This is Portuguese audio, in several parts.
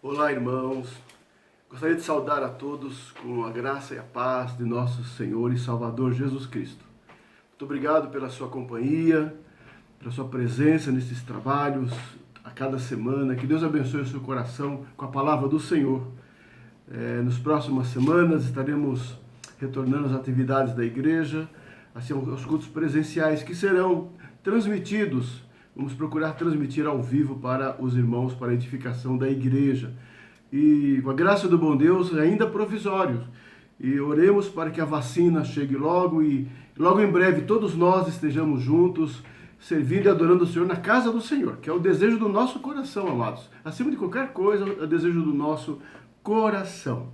Olá, irmãos. Gostaria de saudar a todos com a graça e a paz de nosso Senhor e Salvador Jesus Cristo. Muito obrigado pela sua companhia, pela sua presença nesses trabalhos a cada semana. Que Deus abençoe o seu coração com a palavra do Senhor. Nas próximas semanas estaremos retornando às atividades da igreja, assim aos cultos presenciais que serão transmitidos. Vamos procurar transmitir ao vivo para os irmãos, para a edificação da igreja. E com a graça do bom Deus, ainda provisórios. E oremos para que a vacina chegue logo e logo em breve todos nós estejamos juntos, servindo e adorando o Senhor na casa do Senhor, que é o desejo do nosso coração, amados. Acima de qualquer coisa, é o desejo do nosso coração.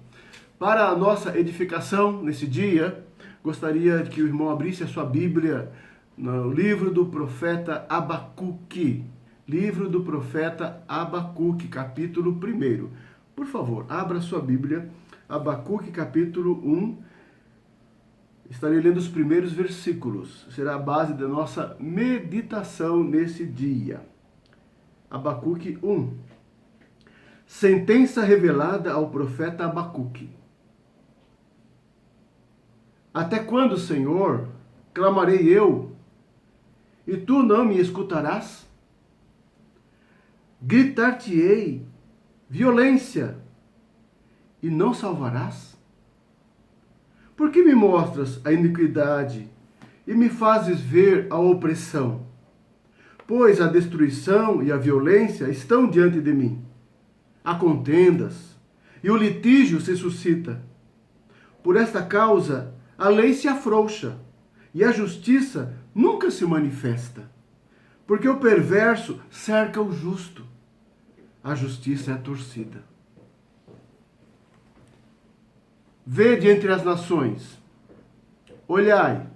Para a nossa edificação nesse dia, gostaria que o irmão abrisse a sua Bíblia no livro do profeta Abacuque. Livro do profeta Abacuque, capítulo 1. Por favor, abra sua Bíblia, Abacuque, capítulo 1. Estarei lendo os primeiros versículos. Será a base da nossa meditação nesse dia. Abacuque 1. Sentença revelada ao profeta Abacuque. Até quando, Senhor, clamarei eu, e tu não me escutarás? Gritar-te-ei violência, e não salvarás? Por que me mostras a iniquidade e me fazes ver a opressão? Pois a destruição e a violência estão diante de mim. Há contendas, e o litígio se suscita. Por esta causa, a lei se afrouxa, e a justiça nunca se manifesta. Porque o perverso cerca o justo. A justiça é torcida. Vede entre as nações, olhai,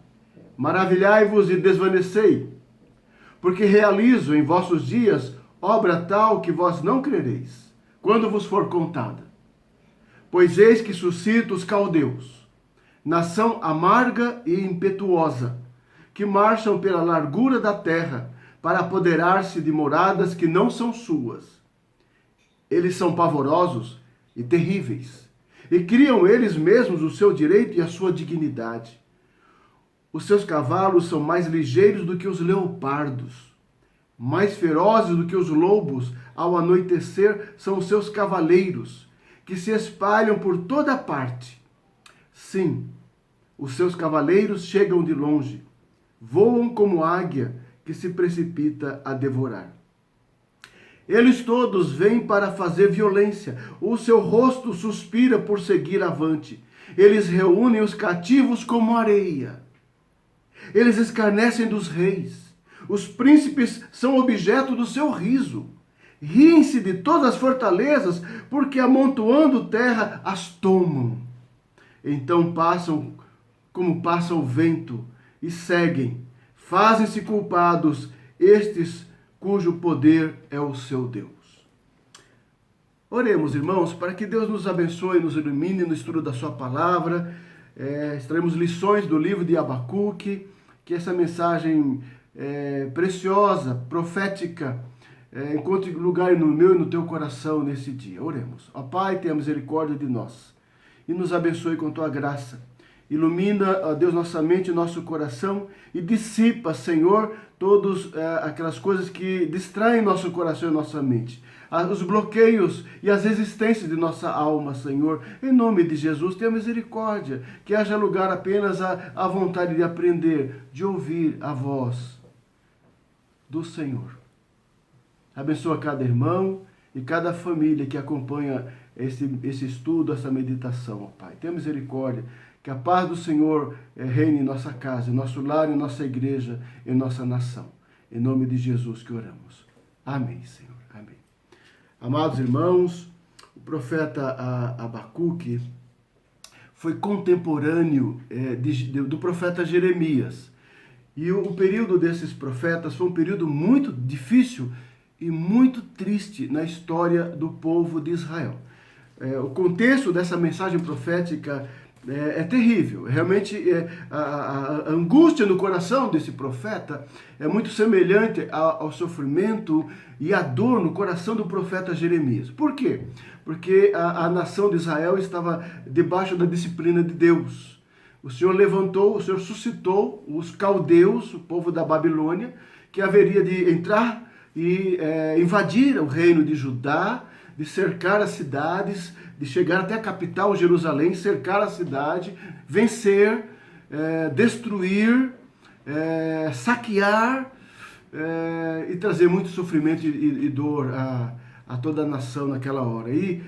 maravilhai-vos e desvanecei, porque realizo em vossos dias obra tal que vós não crereis, quando vos for contada. Pois eis que suscito os caldeus, nação amarga e impetuosa, que marcham pela largura da terra para apoderar-se de moradas que não são suas. Eles são pavorosos e terríveis, e criam eles mesmos o seu direito e a sua dignidade. Os seus cavalos são mais ligeiros do que os leopardos, mais ferozes do que os lobos. Ao anoitecer são os seus cavaleiros, que se espalham por toda parte. Sim, os seus cavaleiros chegam de longe, voam como águia que se precipita a devorar. Eles todos vêm para fazer violência, o seu rosto suspira por seguir avante. Eles reúnem os cativos como areia. Eles escarnecem dos reis. Os príncipes são objeto do seu riso. Riem-se de todas as fortalezas, porque amontoando terra as tomam. Então passam como passa o vento e seguem. Fazem-se culpados estes cujo poder é o seu Deus. Oremos, irmãos, para que Deus nos abençoe, nos ilumine no estudo da sua palavra. Extraímos lições do livro de Abacuque, que essa mensagem preciosa, profética, encontre lugar no meu e no teu coração nesse dia. Oremos. Ó Pai, tenha misericórdia de nós e nos abençoe com tua graça. Ilumina, ó Deus, nossa mente e nosso coração e dissipa, Senhor, todas aquelas coisas que distraem nosso coração e nossa mente. Os bloqueios e as resistências de nossa alma, Senhor. Em nome de Jesus, tenha misericórdia. Que haja lugar apenas à vontade de aprender, de ouvir a voz do Senhor. Abençoa cada irmão e cada família que acompanha esse estudo, essa meditação, ó Pai. Tenha misericórdia. Que a paz do Senhor reine em nossa casa, em nosso lar, em nossa igreja, em nossa nação. Em nome de Jesus que oramos. Amém, Senhor. Amém. Amados irmãos, o profeta Abacuque foi contemporâneo do profeta Jeremias. E o período desses profetas foi um período muito difícil e muito triste na história do povo de Israel. O contexto dessa mensagem profética É terrível. Realmente, a angústia no coração desse profeta é muito semelhante ao sofrimento e à dor no coração do profeta Jeremias. Por quê? Porque a nação de Israel estava debaixo da disciplina de Deus. O Senhor levantou, o Senhor suscitou os caldeus, o povo da Babilônia, que haveria de entrar e invadir o reino de Judá, de cercar as cidades, de chegar até a capital, Jerusalém, cercar a cidade, vencer, destruir, saquear e trazer muito sofrimento e dor a toda a nação naquela hora. E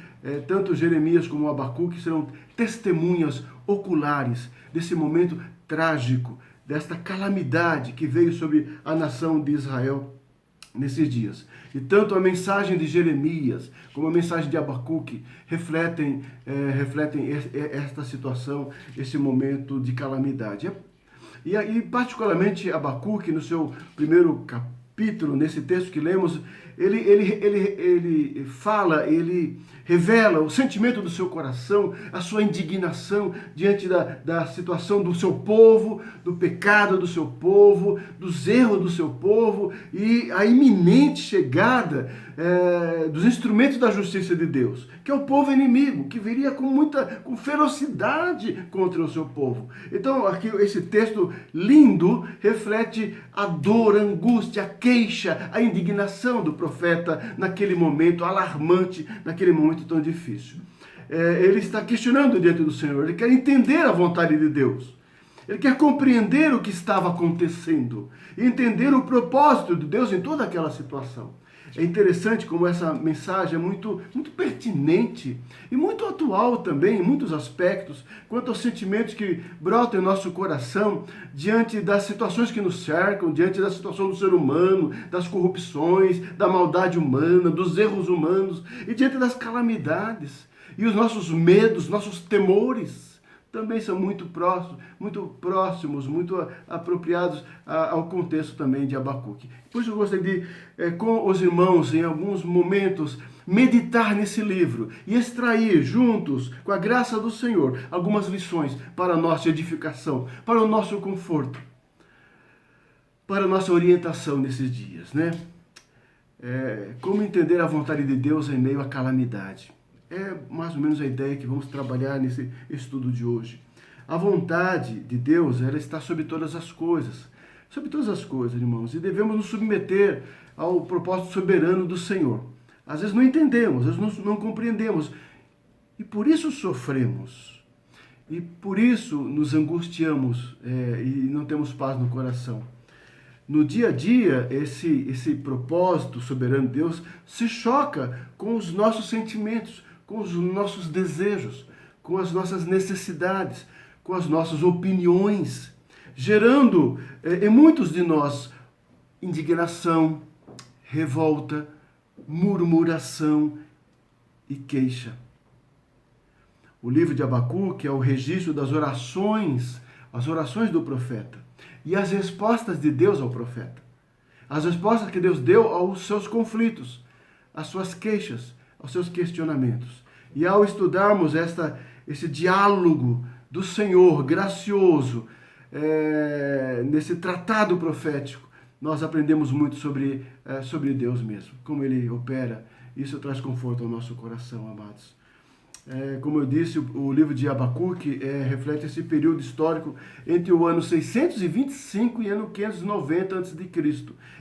tanto Jeremias como Abacuque serão testemunhas oculares desse momento trágico, desta calamidade que veio sobre a nação de Israel nesses dias. E tanto a mensagem de Jeremias como a mensagem de Abacuque refletem esta situação, esse momento de calamidade. E particularmente Abacuque, no seu primeiro capítulo, nesse texto que lemos, ele fala, ele revela o sentimento do seu coração, a sua indignação diante da situação do seu povo, do pecado do seu povo, dos erros do seu povo e a iminente chegada dos instrumentos da justiça de Deus, que é o povo inimigo, que viria com ferocidade contra o seu povo. Então, aqui esse texto lindo reflete a dor, a angústia, a queixa, a indignação do profeta naquele momento alarmante, naquele momento tão difícil. Ele está questionando diante do Senhor, ele quer entender a vontade de Deus. Ele quer compreender o que estava acontecendo, entender o propósito de Deus em toda aquela situação. É interessante como essa mensagem é muito pertinente e muito atual também, em muitos aspectos, quanto aos sentimentos que brotam em nosso coração diante das situações que nos cercam, diante da situação do ser humano, das corrupções, da maldade humana, dos erros humanos e diante das calamidades. E os nossos medos, nossos temores também são muito próximos, muito apropriados ao contexto também de Abacuque. Por isso eu gostaria de, com os irmãos, em alguns momentos, meditar nesse livro e extrair juntos, com a graça do Senhor, algumas lições para a nossa edificação, para o nosso conforto, para a nossa orientação nesses dias, né? Como entender a vontade de Deus em meio à calamidade. É mais ou menos a ideia que vamos trabalhar nesse estudo de hoje. A vontade de Deus, ela está sobre todas as coisas. Sobre todas as coisas, irmãos. E devemos nos submeter ao propósito soberano do Senhor. Às vezes não entendemos, às vezes não compreendemos. E por isso sofremos. E por isso nos angustiamos e não temos paz no coração. No dia a dia, esse propósito soberano de Deus se choca com os nossos sentimentos, com os nossos desejos, com as nossas necessidades, com as nossas opiniões, gerando em muitos de nós indignação, revolta, murmuração e queixa. O livro de Abacuque é o registro das orações, as orações do profeta e as respostas de Deus ao profeta. As respostas que Deus deu aos seus conflitos, às suas queixas, aos seus questionamentos. E ao estudarmos esse diálogo do Senhor gracioso nesse tratado profético, nós aprendemos muito sobre Deus mesmo, como Ele opera. Isso traz conforto ao nosso coração, amados. Como eu disse, o livro de Abacuque reflete esse período histórico entre o ano 625 e ano 590 a.C.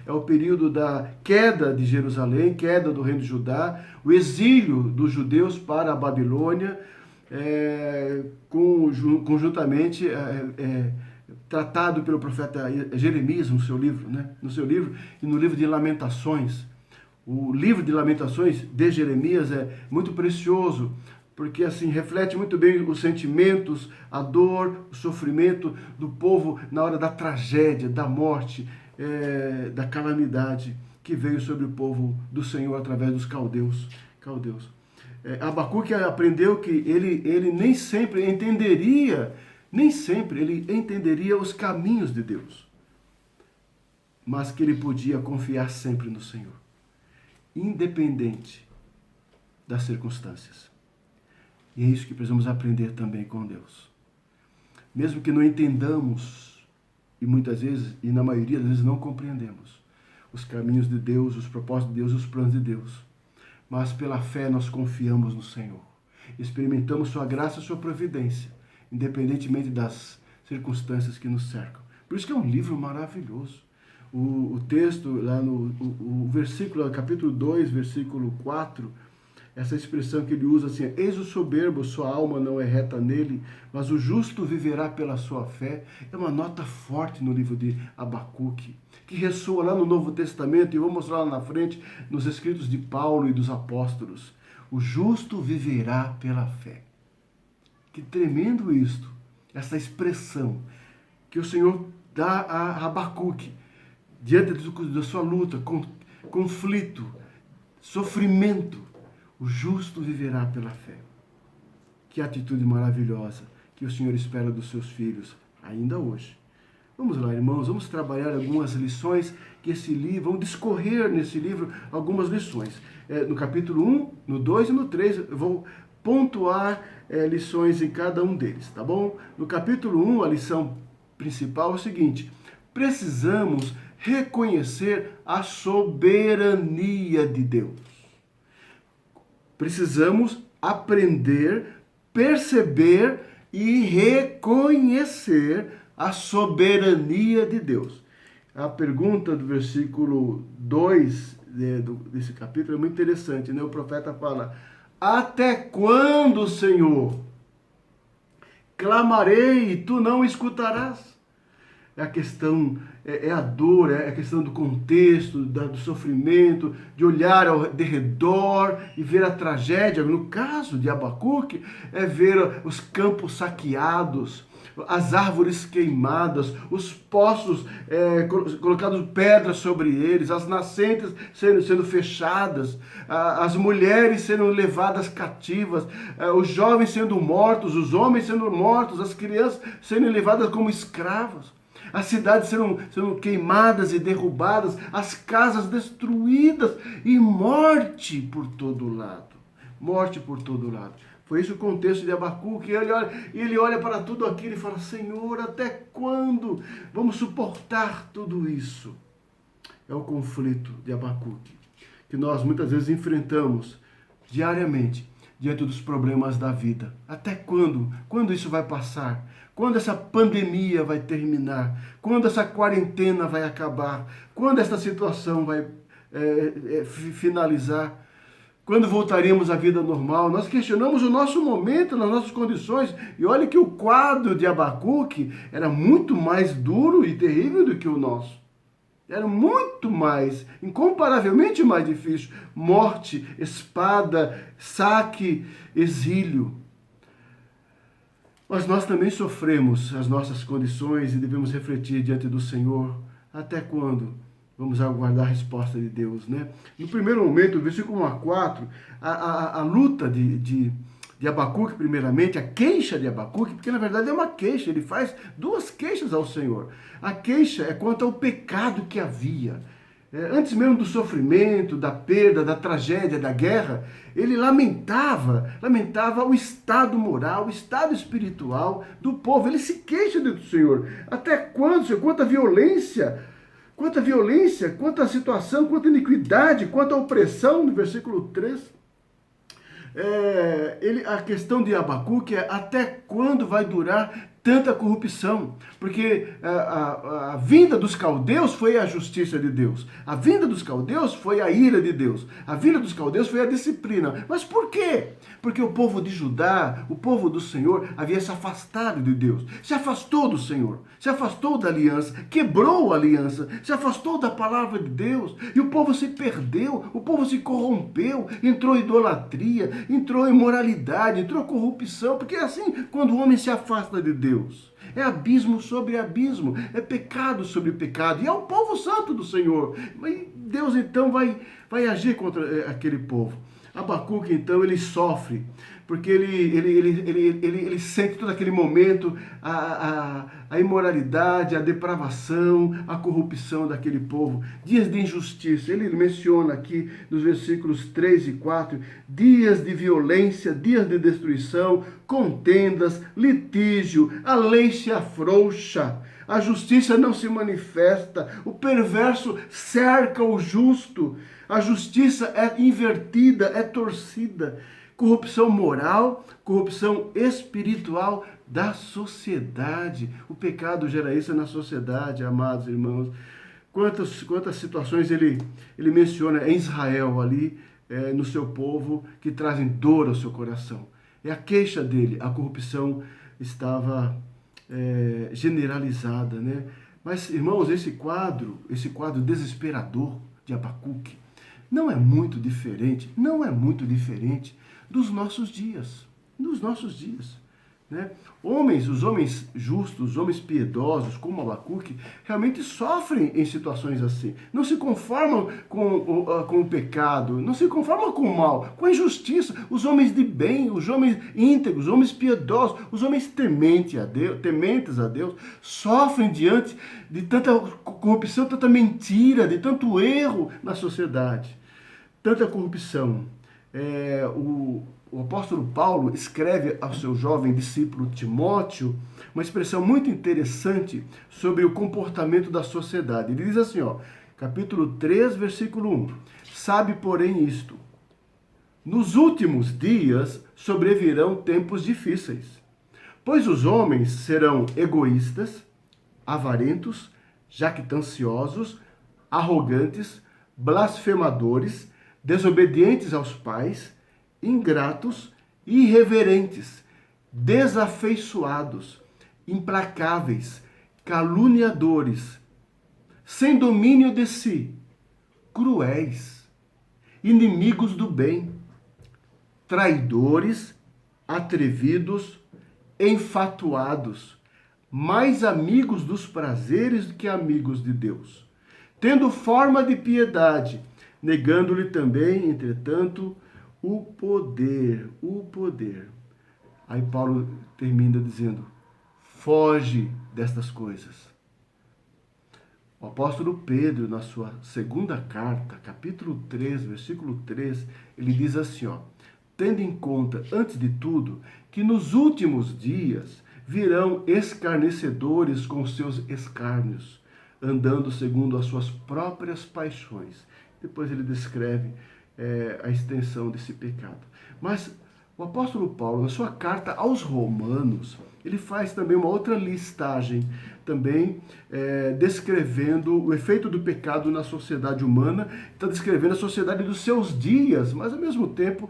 É o período da queda de Jerusalém, queda do reino de Judá, o exílio dos judeus para a Babilônia, conjuntamente tratado pelo profeta Jeremias no seu livro, né? No seu livro e no livro de Lamentações. O livro de Lamentações de Jeremias é muito precioso, porque assim reflete muito bem os sentimentos, a dor, o sofrimento do povo na hora da tragédia, da morte, da calamidade que veio sobre o povo do Senhor através dos caldeus. Abacuque aprendeu que ele nem sempre entenderia os caminhos de Deus, mas que ele podia confiar sempre no Senhor, independente das circunstâncias. E é isso que precisamos aprender também com Deus. mesmo que não entendamos, e muitas vezes, e na maioria das vezes não compreendemos, os caminhos de Deus, os propósitos de Deus e os planos de Deus. Mas pela fé nós confiamos no Senhor. Experimentamos sua graça e sua providência, independentemente das circunstâncias que nos cercam. Por isso que é um livro maravilhoso. O texto, lá o versículo, capítulo 2, versículo 4, essa expressão que ele usa assim: eis o soberbo, sua alma não é reta nele, mas o justo viverá pela sua fé. É uma nota forte no livro de Abacuque, que ressoa lá no Novo Testamento, e eu vou mostrar lá na frente, nos escritos de Paulo e dos apóstolos. O justo viverá pela fé. Que tremendo isto, essa expressão que o Senhor dá a Abacuque, diante da sua luta, conflito, sofrimento. O justo viverá pela fé. Que atitude maravilhosa que o Senhor espera dos seus filhos, ainda hoje. Vamos lá, irmãos, vamos trabalhar algumas lições que esse livro, vamos discorrer nesse livro algumas lições. No capítulo 1, no 2 e no 3, eu vou pontuar lições em cada um deles, tá bom? No capítulo 1, a lição principal é o seguinte: precisamos reconhecer a soberania de Deus. Precisamos aprender, perceber e reconhecer a soberania de Deus. A pergunta do versículo 2 desse capítulo é muito interessante, né? O profeta fala: até quando, Senhor? Clamarei e tu não escutarás. É a questão, é a dor, é a questão do contexto, do sofrimento, de olhar ao redor e ver a tragédia. No caso de Abacuque, é ver os campos saqueados, as árvores queimadas, os poços colocados pedras sobre eles, as nascentes sendo fechadas, as mulheres sendo levadas cativas, os jovens sendo mortos, os homens sendo mortos, as crianças sendo levadas como escravos. As cidades sendo queimadas e derrubadas, as casas destruídas e morte por todo lado. Morte por todo lado. Foi isso o contexto de Abacuque. Ele olha para tudo aquilo e fala: Senhor, até quando vamos suportar tudo isso? É o conflito de Abacuque, que nós muitas vezes enfrentamos diariamente diante dos problemas da vida. Até quando? Quando isso vai passar? Quando essa pandemia vai terminar? Quando essa quarentena vai acabar? Quando essa situação vai finalizar? Quando voltaremos à vida normal? Nós questionamos o nosso momento, nas nossas condições. E olha que o quadro de Abacuque era muito mais duro e terrível do que o nosso. Era muito mais, incomparavelmente mais difícil. Morte, espada, saque, exílio. Mas nós também sofremos as nossas condições e devemos refletir diante do Senhor. Até quando vamos aguardar a resposta de Deus, né? No primeiro momento, versículo 1 a 4, a luta de Abacuque, primeiramente, a queixa de Abacuque, porque na verdade é uma queixa, ele faz duas queixas ao Senhor. A queixa é quanto ao pecado que havia. Antes mesmo do sofrimento, da perda, da tragédia, da guerra, ele lamentava o estado moral, o estado espiritual do povo. Ele se queixa do Senhor. Até quando, Senhor? Quanta violência, quanta situação, quanta iniquidade, quanta opressão, no versículo 3. A questão de Abacuque é: até quando vai durar tanta corrupção? Porque a vinda dos caldeus foi a justiça de Deus. A vinda dos caldeus foi a ira de Deus. A vinda dos caldeus foi a disciplina. Mas por quê? Porque o povo de Judá, o povo do Senhor, havia se afastado de Deus. Se afastou do Senhor. Se afastou da aliança. Quebrou a aliança. Se afastou da palavra de Deus. E o povo se perdeu. O povo se corrompeu. Entrou em idolatria. Entrou em imoralidade. Entrou em corrupção. Porque é assim, quando o homem se afasta de Deus, é abismo sobre abismo, é pecado sobre pecado, e é o povo santo do Senhor. E Deus então vai agir contra aquele povo. Abacuque, então, ele sofre, porque ele sente todo aquele momento, a imoralidade, a depravação, a corrupção daquele povo, dias de injustiça. Ele menciona aqui nos versículos 3 e 4, dias de violência, dias de destruição, contendas, litígio, a lei se afrouxa, a justiça não se manifesta, o perverso cerca o justo, a justiça é invertida, é torcida. Corrupção moral, corrupção espiritual da sociedade. O pecado gera isso na sociedade, amados irmãos. Quantas situações ele menciona em Israel ali, no seu povo, que trazem dor ao seu coração. É a queixa dele, a corrupção estava generalizada, né? Mas, irmãos, esse quadro desesperador de Abacuque, não é muito diferente dos nossos dias, né? Os homens justos, os homens piedosos, como Abacuque, realmente sofrem em situações assim. Não se conformam com o pecado, não se conformam com o mal, com a injustiça. Os homens de bem, os homens íntegros, os homens piedosos, os homens tementes a Deus, sofrem diante de tanta corrupção, tanta mentira, de tanto erro na sociedade. Tanta corrupção. O apóstolo Paulo escreve ao seu jovem discípulo Timóteo uma expressão muito interessante sobre o comportamento da sociedade. Ele diz assim, capítulo 3, versículo 1. Sabe, porém, isto: nos últimos dias sobrevirão tempos difíceis, pois os homens serão egoístas, avarentos, jactanciosos, arrogantes, blasfemadores, desobedientes aos pais, ingratos, irreverentes, desafeiçoados, implacáveis, caluniadores, sem domínio de si, cruéis, inimigos do bem, traidores, atrevidos, enfatuados, mais amigos dos prazeres do que amigos de Deus, tendo forma de piedade, negando-lhe também, entretanto, o poder. Aí Paulo termina dizendo, foge destas coisas. O apóstolo Pedro, na sua segunda carta, capítulo 3, versículo 3, ele diz assim, tendo em conta, antes de tudo, que nos últimos dias virão escarnecedores com seus escárnios, andando segundo as suas próprias paixões. Depois ele descreve a extensão desse pecado. Mas o apóstolo Paulo, na sua carta aos Romanos, ele faz também uma outra listagem, também descrevendo o efeito do pecado na sociedade humana, está descrevendo a sociedade dos seus dias, mas ao mesmo tempo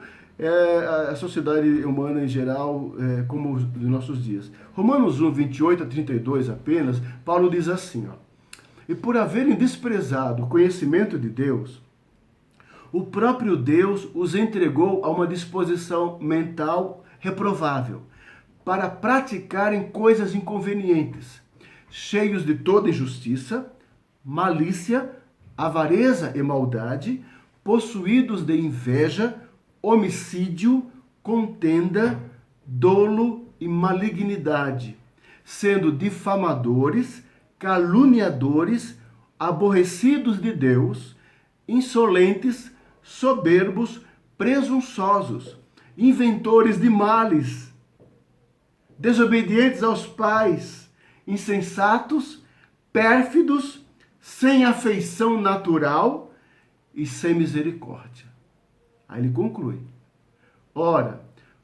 a sociedade humana em geral, como os dos nossos dias. Romanos 1, 28 a 32 apenas, Paulo diz assim, e por haverem desprezado o conhecimento de Deus, o próprio Deus os entregou a uma disposição mental reprovável, para praticarem coisas inconvenientes, cheios de toda injustiça, malícia, avareza e maldade, possuídos de inveja, homicídio, contenda, dolo e malignidade, sendo difamadores, caluniadores, aborrecidos de Deus, insolentes, soberbos, presunçosos, inventores de males, desobedientes aos pais, insensatos, pérfidos, sem afeição natural e sem misericórdia. Aí ele conclui, ora,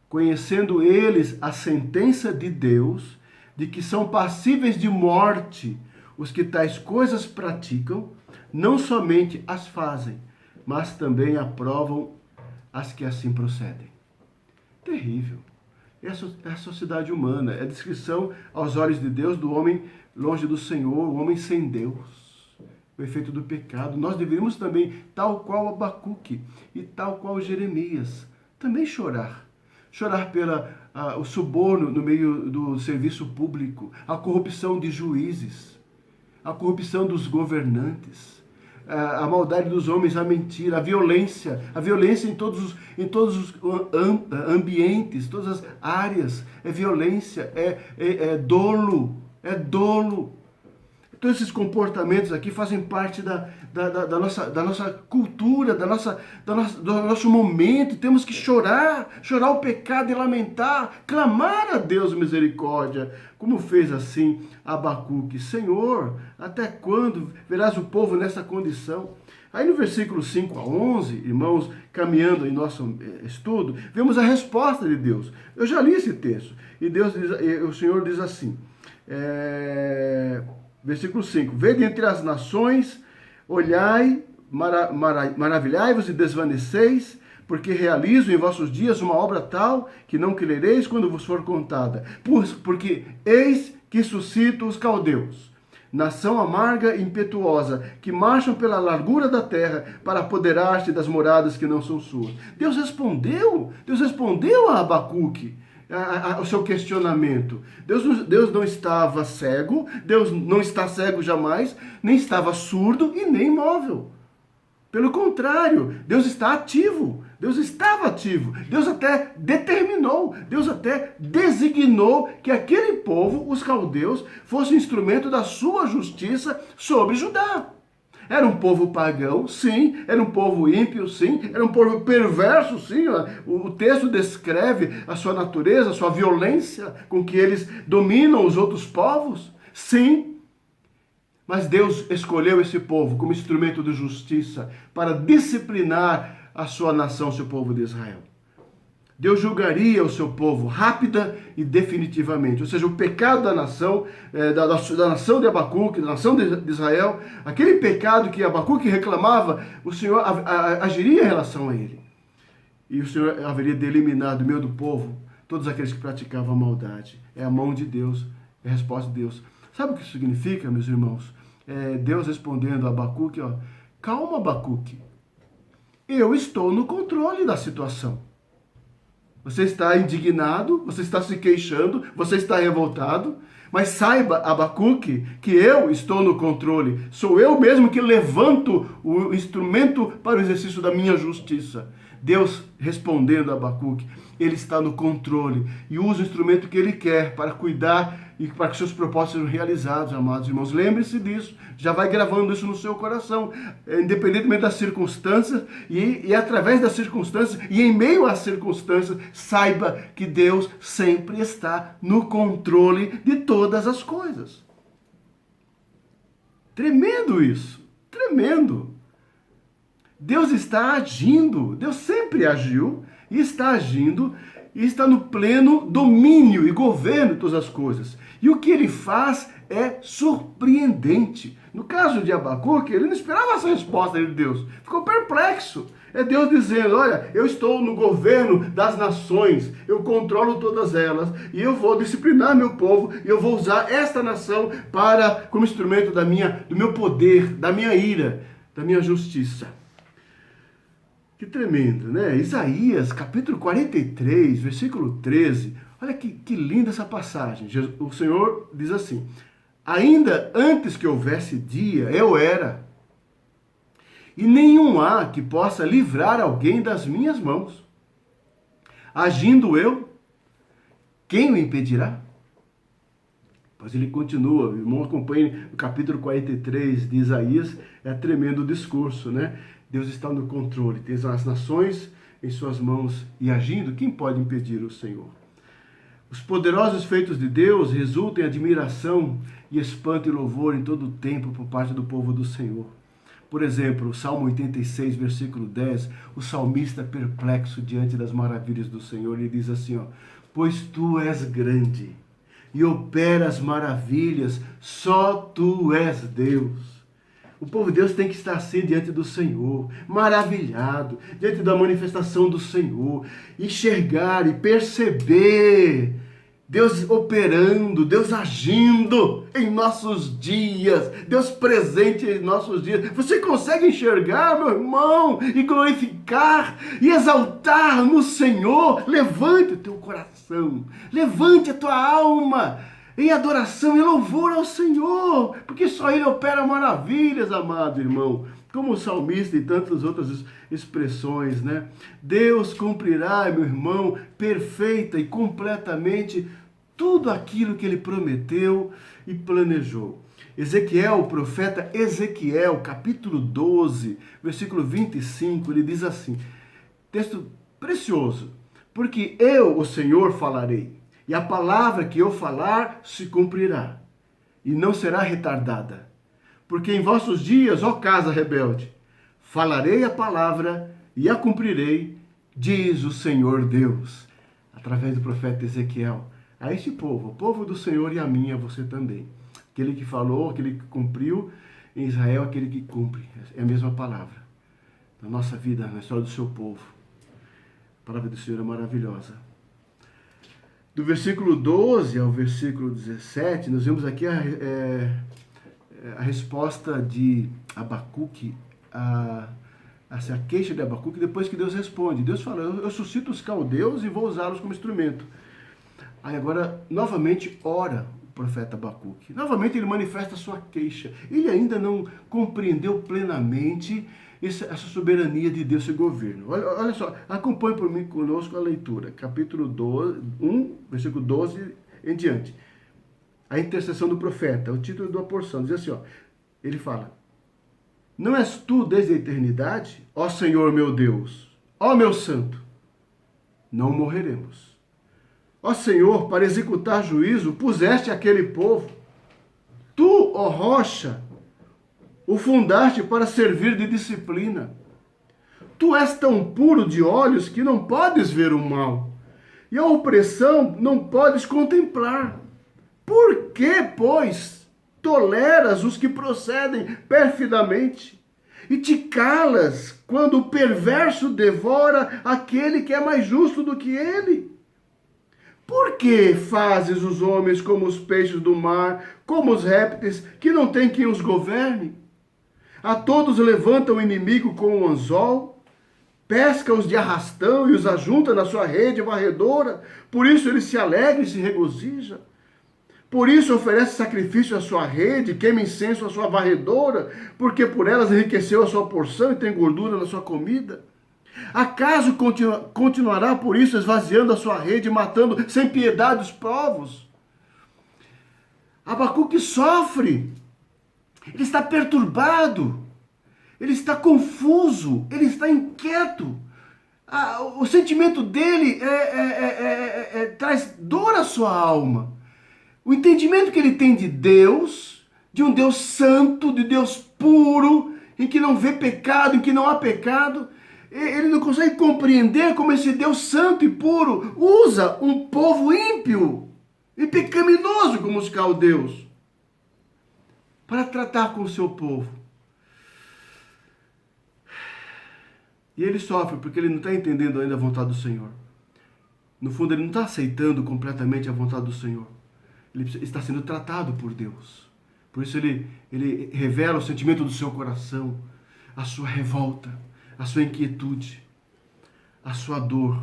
conhecendo eles a sentença de Deus, de que são passíveis de morte os que tais coisas praticam, não somente as fazem, mas também aprovam as que assim procedem. Terrível. É a sociedade humana, é a descrição aos olhos de Deus do homem longe do Senhor, o homem sem Deus. O efeito do pecado. Nós deveríamos também, tal qual Abacuque e tal qual Jeremias, também chorar. Chorar o suborno no meio do serviço público, a corrupção de juízes, a corrupção dos governantes, a maldade dos homens, a mentira, a violência em todos os ambientes, todas as áreas. É violência, é dolo, é dolo. Todos esses comportamentos aqui fazem parte da nossa cultura, do nosso momento. Temos que chorar o pecado e lamentar, clamar a Deus misericórdia, como fez assim Abacuque. Senhor, até quando verás o povo nessa condição? Aí no versículo 5 a 11, irmãos, caminhando em nosso estudo, vemos a resposta de Deus. Eu já li esse texto, e o Senhor diz assim, versículo 5, vede entre as nações, olhai, maravilhai-vos e desvaneceis, porque realizo em vossos dias uma obra tal que não crereis quando vos for contada. Porque eis que suscito os caldeus, nação amarga e impetuosa, que marcham pela largura da terra para apoderar-se das moradas que não são suas. Deus respondeu a Abacuque o seu questionamento. Deus não estava cego, Deus não está cego jamais, nem estava surdo e nem imóvel. Pelo contrário, Deus está ativo, Deus estava ativo, Deus até determinou, Deus até designou que aquele povo, os caldeus, fosse instrumento da sua justiça sobre Judá. Era um povo pagão, sim. Era um povo ímpio, sim. Era um povo perverso, sim. O texto descreve a sua natureza, a sua violência com que eles dominam os outros povos, sim. Mas Deus escolheu esse povo como instrumento de justiça para disciplinar a sua nação, seu povo de Israel. Deus julgaria o seu povo rápida e definitivamente. Ou seja, o pecado da nação, da nação de Abacuque, da nação de Israel, aquele pecado que Abacuque reclamava, o Senhor agiria em relação a ele. E o Senhor haveria de eliminar do meio do povo todos aqueles que praticavam a maldade. É a mão de Deus, é a resposta de Deus. Sabe o que isso significa, meus irmãos? Deus respondendo a Abacuque, calma, Abacuque, eu estou no controle da situação. Você está indignado, você está se queixando, você está revoltado, mas saiba, Abacuque, que eu estou no controle. Sou eu mesmo que levanto o instrumento para o exercício da minha justiça. Deus respondendo a Abacuque, ele está no controle e usa o instrumento que ele quer para cuidar e para que seus propósitos sejam realizados, amados irmãos. Lembre-se disso, já vai gravando isso no seu coração, independentemente das circunstâncias e através das circunstâncias e em meio às circunstâncias, saiba que Deus sempre está no controle de todas as coisas. Tremendo isso, tremendo. Deus está agindo, Deus sempre agiu e está agindo e está no pleno domínio e governo de todas as coisas. E o que ele faz é surpreendente. No caso de Abacuque, ele não esperava essa resposta de Deus, ficou perplexo. É Deus dizendo, olha, eu estou no governo das nações, eu controlo todas elas, e eu vou disciplinar meu povo, e eu vou usar esta nação como instrumento do meu poder, da minha ira, da minha justiça. Que tremendo, né? Isaías, capítulo 43, versículo 13. Olha que linda essa passagem. O Senhor diz assim, ainda antes que houvesse dia, eu era, e nenhum há que possa livrar alguém das minhas mãos. Agindo eu, quem o impedirá? Mas ele continua, o irmão acompanhe o capítulo 43 de Isaías, é tremendo o discurso, né? Deus está no controle, tem as nações em suas mãos e agindo, quem pode impedir o Senhor? Os poderosos feitos de Deus resultam em admiração e espanto e louvor em todo o tempo por parte do povo do Senhor. Por exemplo, o Salmo 86, versículo 10, o salmista perplexo diante das maravilhas do Senhor, ele diz assim, pois tu és grande e operas maravilhas, só tu és Deus. O povo de Deus tem que estar assim diante do Senhor, maravilhado, diante da manifestação do Senhor, enxergar e perceber Deus operando, Deus agindo em nossos dias, Deus presente em nossos dias. Você consegue enxergar, meu irmão, e glorificar e exaltar no Senhor? Levante o teu coração, levante a tua alma em adoração e louvor ao Senhor, porque só Ele opera maravilhas, amado irmão. como o salmista e tantas outras expressões, né? Deus cumprirá, meu irmão, perfeita e completamente tudo aquilo que ele prometeu e planejou. Ezequiel, o profeta Ezequiel, capítulo 12, versículo 25, ele diz assim, texto precioso, porque eu, o Senhor, falarei, e a palavra que eu falar se cumprirá, e não será retardada. Porque em vossos dias, ó casa rebelde, falarei a palavra e a cumprirei, diz o Senhor Deus, através do profeta Ezequiel, a este povo, o povo do Senhor e a mim, a você também. Aquele que falou, aquele que cumpriu, em Israel, aquele que cumpre. É a mesma palavra. Na nossa vida, na história do seu povo. A palavra do Senhor é maravilhosa. Do versículo 12 ao versículo 17, nós vemos aqui a resposta de Abacuque, a queixa de Abacuque, depois que Deus responde. Deus fala, eu suscito os caldeus e vou usá-los como instrumento. Aí agora, novamente, ora o profeta Abacuque. Novamente ele manifesta a sua queixa. Ele ainda não compreendeu plenamente essa soberania de Deus e governo. Olha só, acompanhe por mim conosco a leitura. Capítulo 1, versículo 12 em diante. A intercessão do profeta, o título da porção. Diz assim, ó, ele fala, não és tu desde a eternidade, ó Senhor meu Deus, ó meu santo, não morreremos. Ó Senhor, para executar juízo, puseste aquele povo. Tu, ó rocha, o fundaste para servir de disciplina. Tu és tão puro de olhos que não podes ver o mal, e a opressão não podes contemplar. Por que, pois, toleras os que procedem perfidamente, e te calas quando o perverso devora aquele que é mais justo do que ele? Por que fazes os homens como os peixes do mar, como os répteis, que não tem quem os governe? A todos levanta o inimigo com o anzol, pesca-os de arrastão e os ajunta na sua rede varredora, por isso ele se alegra e se regozija. Por isso oferece sacrifício à sua rede, queima incenso à sua varredora, porque por elas enriqueceu a sua porção e tem gordura na sua comida. Acaso continuará por isso esvaziando a sua rede, matando sem piedade os povos? Abacuque sofre, ele está perturbado, ele está confuso, ele está inquieto. O sentimento dele traz dor à sua alma. O entendimento que ele tem de Deus, de um Deus santo, de Deus puro, em que não vê pecado, em que não há pecado, ele não consegue compreender como esse Deus santo e puro usa um povo ímpio e pecaminoso como os caldeus para tratar com o seu povo. E ele sofre porque ele não está entendendo ainda a vontade do Senhor. No fundo, ele não está aceitando completamente a vontade do Senhor. Ele está sendo tratado por Deus. Por isso ele revela o sentimento do seu coração, a sua revolta, a sua inquietude, a sua dor,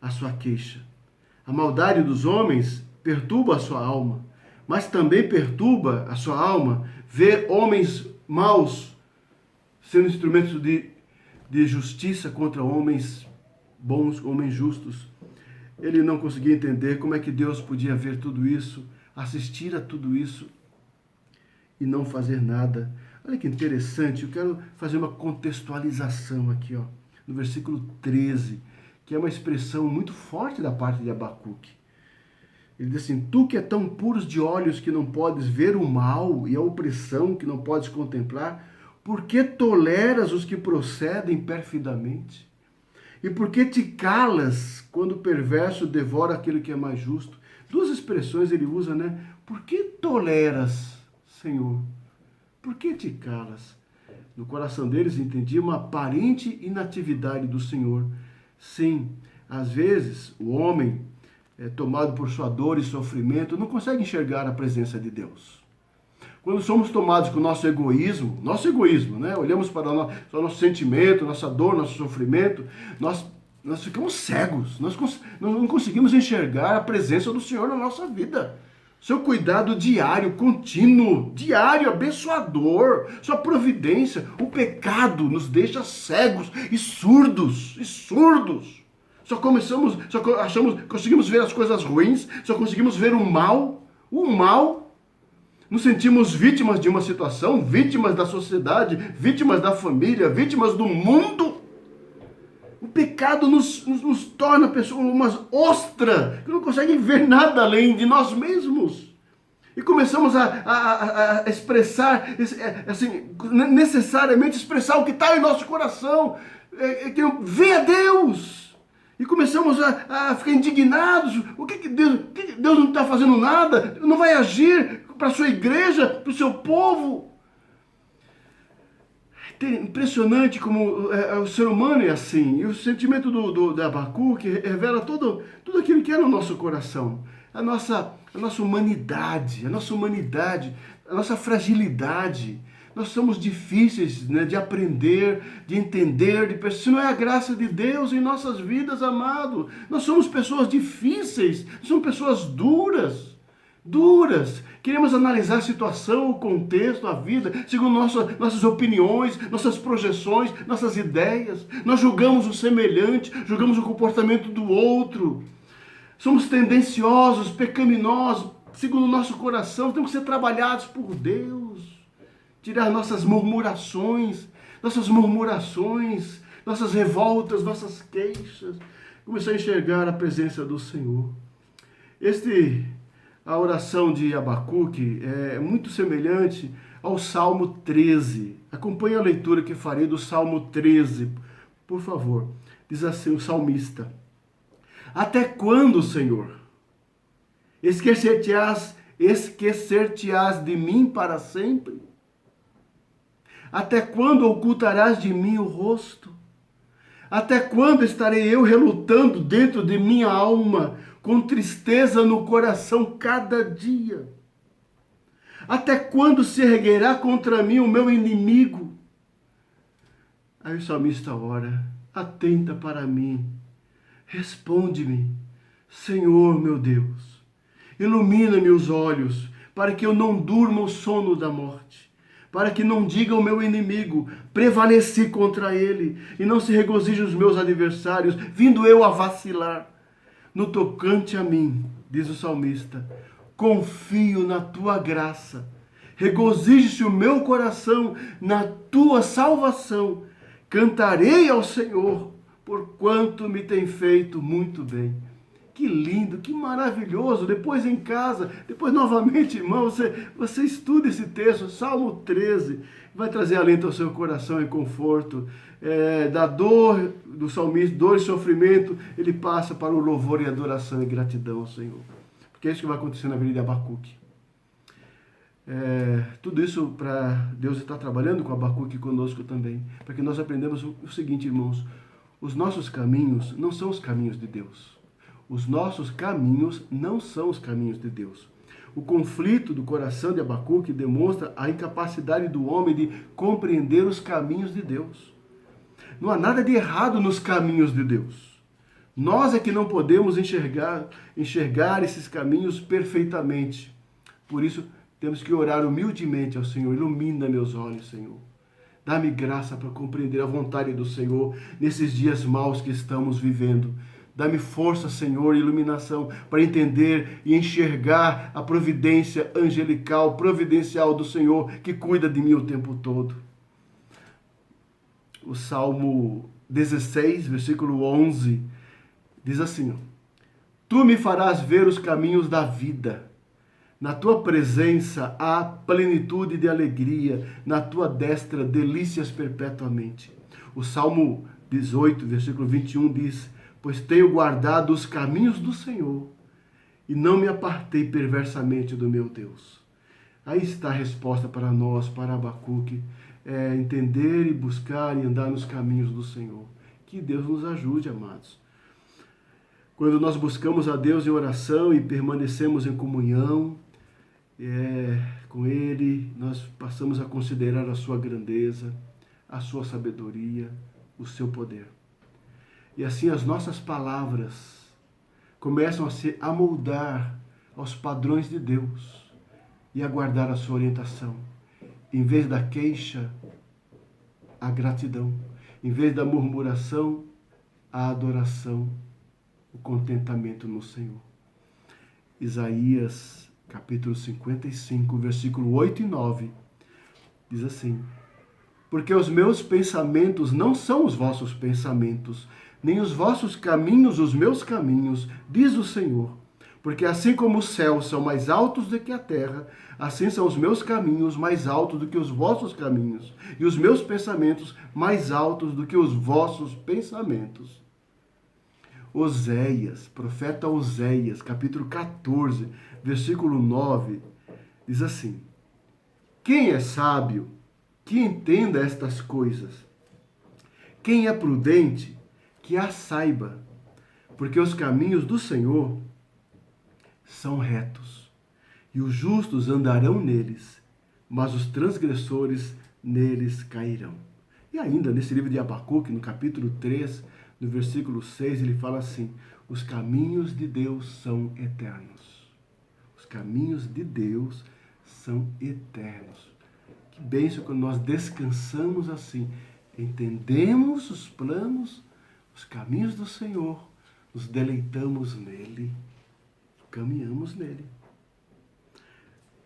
a sua queixa. A maldade dos homens perturba a sua alma, mas também perturba a sua alma ver homens maus sendo instrumentos de justiça contra homens bons, homens justos. Ele não conseguia entender como é que Deus podia ver tudo isso, assistir a tudo isso e não fazer nada. Olha que interessante, eu quero fazer uma contextualização aqui, ó, no versículo 13, que é uma expressão muito forte da parte de Abacuque. Ele diz assim, tu que é tão puros de olhos que não podes ver o mal e a opressão que não podes contemplar, por que toleras os que procedem perfidamente? E por que te calas quando o perverso devora aquele que é mais justo? Duas expressões ele usa, né? Por que toleras, Senhor? Por que te calas? No coração deles entendia uma aparente inatividade do Senhor. Sim, às vezes o homem, tomado por sua dor e sofrimento, não consegue enxergar a presença de Deus. Quando somos tomados com o nosso egoísmo, né? Olhamos para o nosso sentimento, nossa dor, nosso sofrimento, nós ficamos cegos, nós não conseguimos enxergar a presença do Senhor na nossa vida. seu cuidado diário, contínuo, diário, abençoador, sua providência. O pecado nos deixa cegos e surdos, conseguimos ver as coisas ruins, só conseguimos ver o mal, nos sentimos vítimas de uma situação, vítimas da sociedade, vítimas da família, vítimas do mundo. O pecado nos torna pessoas umas ostras que não conseguem ver nada além de nós mesmos. E começamos a expressar, assim, necessariamente expressar o que está em nosso coração. Vê a Deus. E começamos a ficar indignados. O que Deus não está fazendo nada? Não vai agir para a sua igreja, para o seu povo? Impressionante como o ser humano é assim. E o sentimento de Abacuque revela tudo aquilo que é no nosso coração. A nossa humanidade, a nossa fragilidade. Nós somos difíceis, né, de aprender, de entender, se não é a graça de Deus em nossas vidas, amado. Nós somos pessoas difíceis, somos pessoas duras. Queremos analisar a situação, o contexto, a vida, segundo nossas opiniões, nossas projeções, nossas ideias. Nós julgamos o semelhante, julgamos o comportamento do outro. Somos tendenciosos, pecaminosos, segundo o nosso coração. Temos que ser trabalhados por Deus. Tirar nossas murmurações, nossas revoltas, nossas queixas. Começar a enxergar a presença do Senhor. A oração de Abacuque é muito semelhante ao Salmo 13. Acompanhe a leitura que farei do Salmo 13, por favor. Diz assim o salmista: Até quando, Senhor, esquecer-te-ás de mim para sempre? Até quando ocultarás de mim o rosto? Até quando estarei eu relutando dentro de minha alma, com tristeza no coração cada dia? Até quando se erguerá contra mim o meu inimigo? Aí o salmista ora: atenta para mim, responde-me, Senhor meu Deus, ilumina-me os olhos, para que eu não durma o sono da morte, para que não diga o meu inimigo: prevaleci contra ele, e não se regozije os meus adversários, vindo eu a vacilar. No tocante a mim, diz o salmista, confio na tua graça, regozije-se o meu coração na tua salvação, cantarei ao Senhor, porquanto me tem feito muito bem. Que lindo, que maravilhoso. Depois em casa, depois novamente, irmão, você estuda esse texto, Salmo 13, vai trazer alento ao seu coração e conforto. Da dor do salmista, dor e sofrimento, ele passa para o louvor e adoração e gratidão ao Senhor. Porque é isso que vai acontecer na vida de Abacuque. Tudo isso para Deus estar trabalhando com Abacuque conosco também, para que nós aprendamos o seguinte, irmãos: os nossos caminhos não são os caminhos de Deus. Os nossos caminhos não são os caminhos de Deus. O conflito do coração de Abacuque demonstra a incapacidade do homem de compreender os caminhos de Deus. Não há nada de errado nos caminhos de Deus. Nós é que não podemos enxergar esses caminhos perfeitamente. Por isso, temos que orar humildemente ao Senhor: ilumina meus olhos, Senhor. Dá-me graça para compreender a vontade do Senhor nesses dias maus que estamos vivendo. Dá-me força, Senhor, e iluminação para entender e enxergar a providência angelical, providencial do Senhor, que cuida de mim o tempo todo. O Salmo 16, versículo 11, diz assim: Tu me farás ver os caminhos da vida. Na tua presença há plenitude de alegria, na tua destra delícias perpetuamente. O Salmo 18, versículo 21 diz: Pois tenho guardado os caminhos do Senhor e não me apartei perversamente do meu Deus. Aí está a resposta para nós, para Abacuque: entender e buscar e andar nos caminhos do Senhor. Que Deus nos ajude, amados. Quando nós buscamos a Deus em oração e permanecemos em comunhão com Ele, nós passamos a considerar a sua grandeza, a sua sabedoria, o seu poder. E assim as nossas palavras começam a se amoldar aos padrões de Deus e aguardar a sua orientação. Em vez da queixa, a gratidão. Em vez da murmuração, a adoração, o contentamento no Senhor. Isaías, capítulo 55, versículo 8 e 9, diz assim: porque os meus pensamentos não são os vossos pensamentos, nem os vossos caminhos os meus caminhos, diz o Senhor. Porque assim como os céus são mais altos do que a terra, assim são os meus caminhos mais altos do que os vossos caminhos, e os meus pensamentos mais altos do que os vossos pensamentos. Oséias, profeta Oséias, capítulo 14, versículo 9, diz assim: quem é sábio, que entenda estas coisas. Quem é prudente, que as saiba, porque os caminhos do Senhor são retos, e os justos andarão neles, mas os transgressores neles cairão. E ainda nesse livro de Abacuque, no capítulo 3, no versículo 6, ele fala assim: os caminhos de Deus são eternos. Os caminhos de Deus são eternos. Que bênção quando nós descansamos assim, entendemos os planos, os caminhos do Senhor, nos deleitamos nele, caminhamos nele.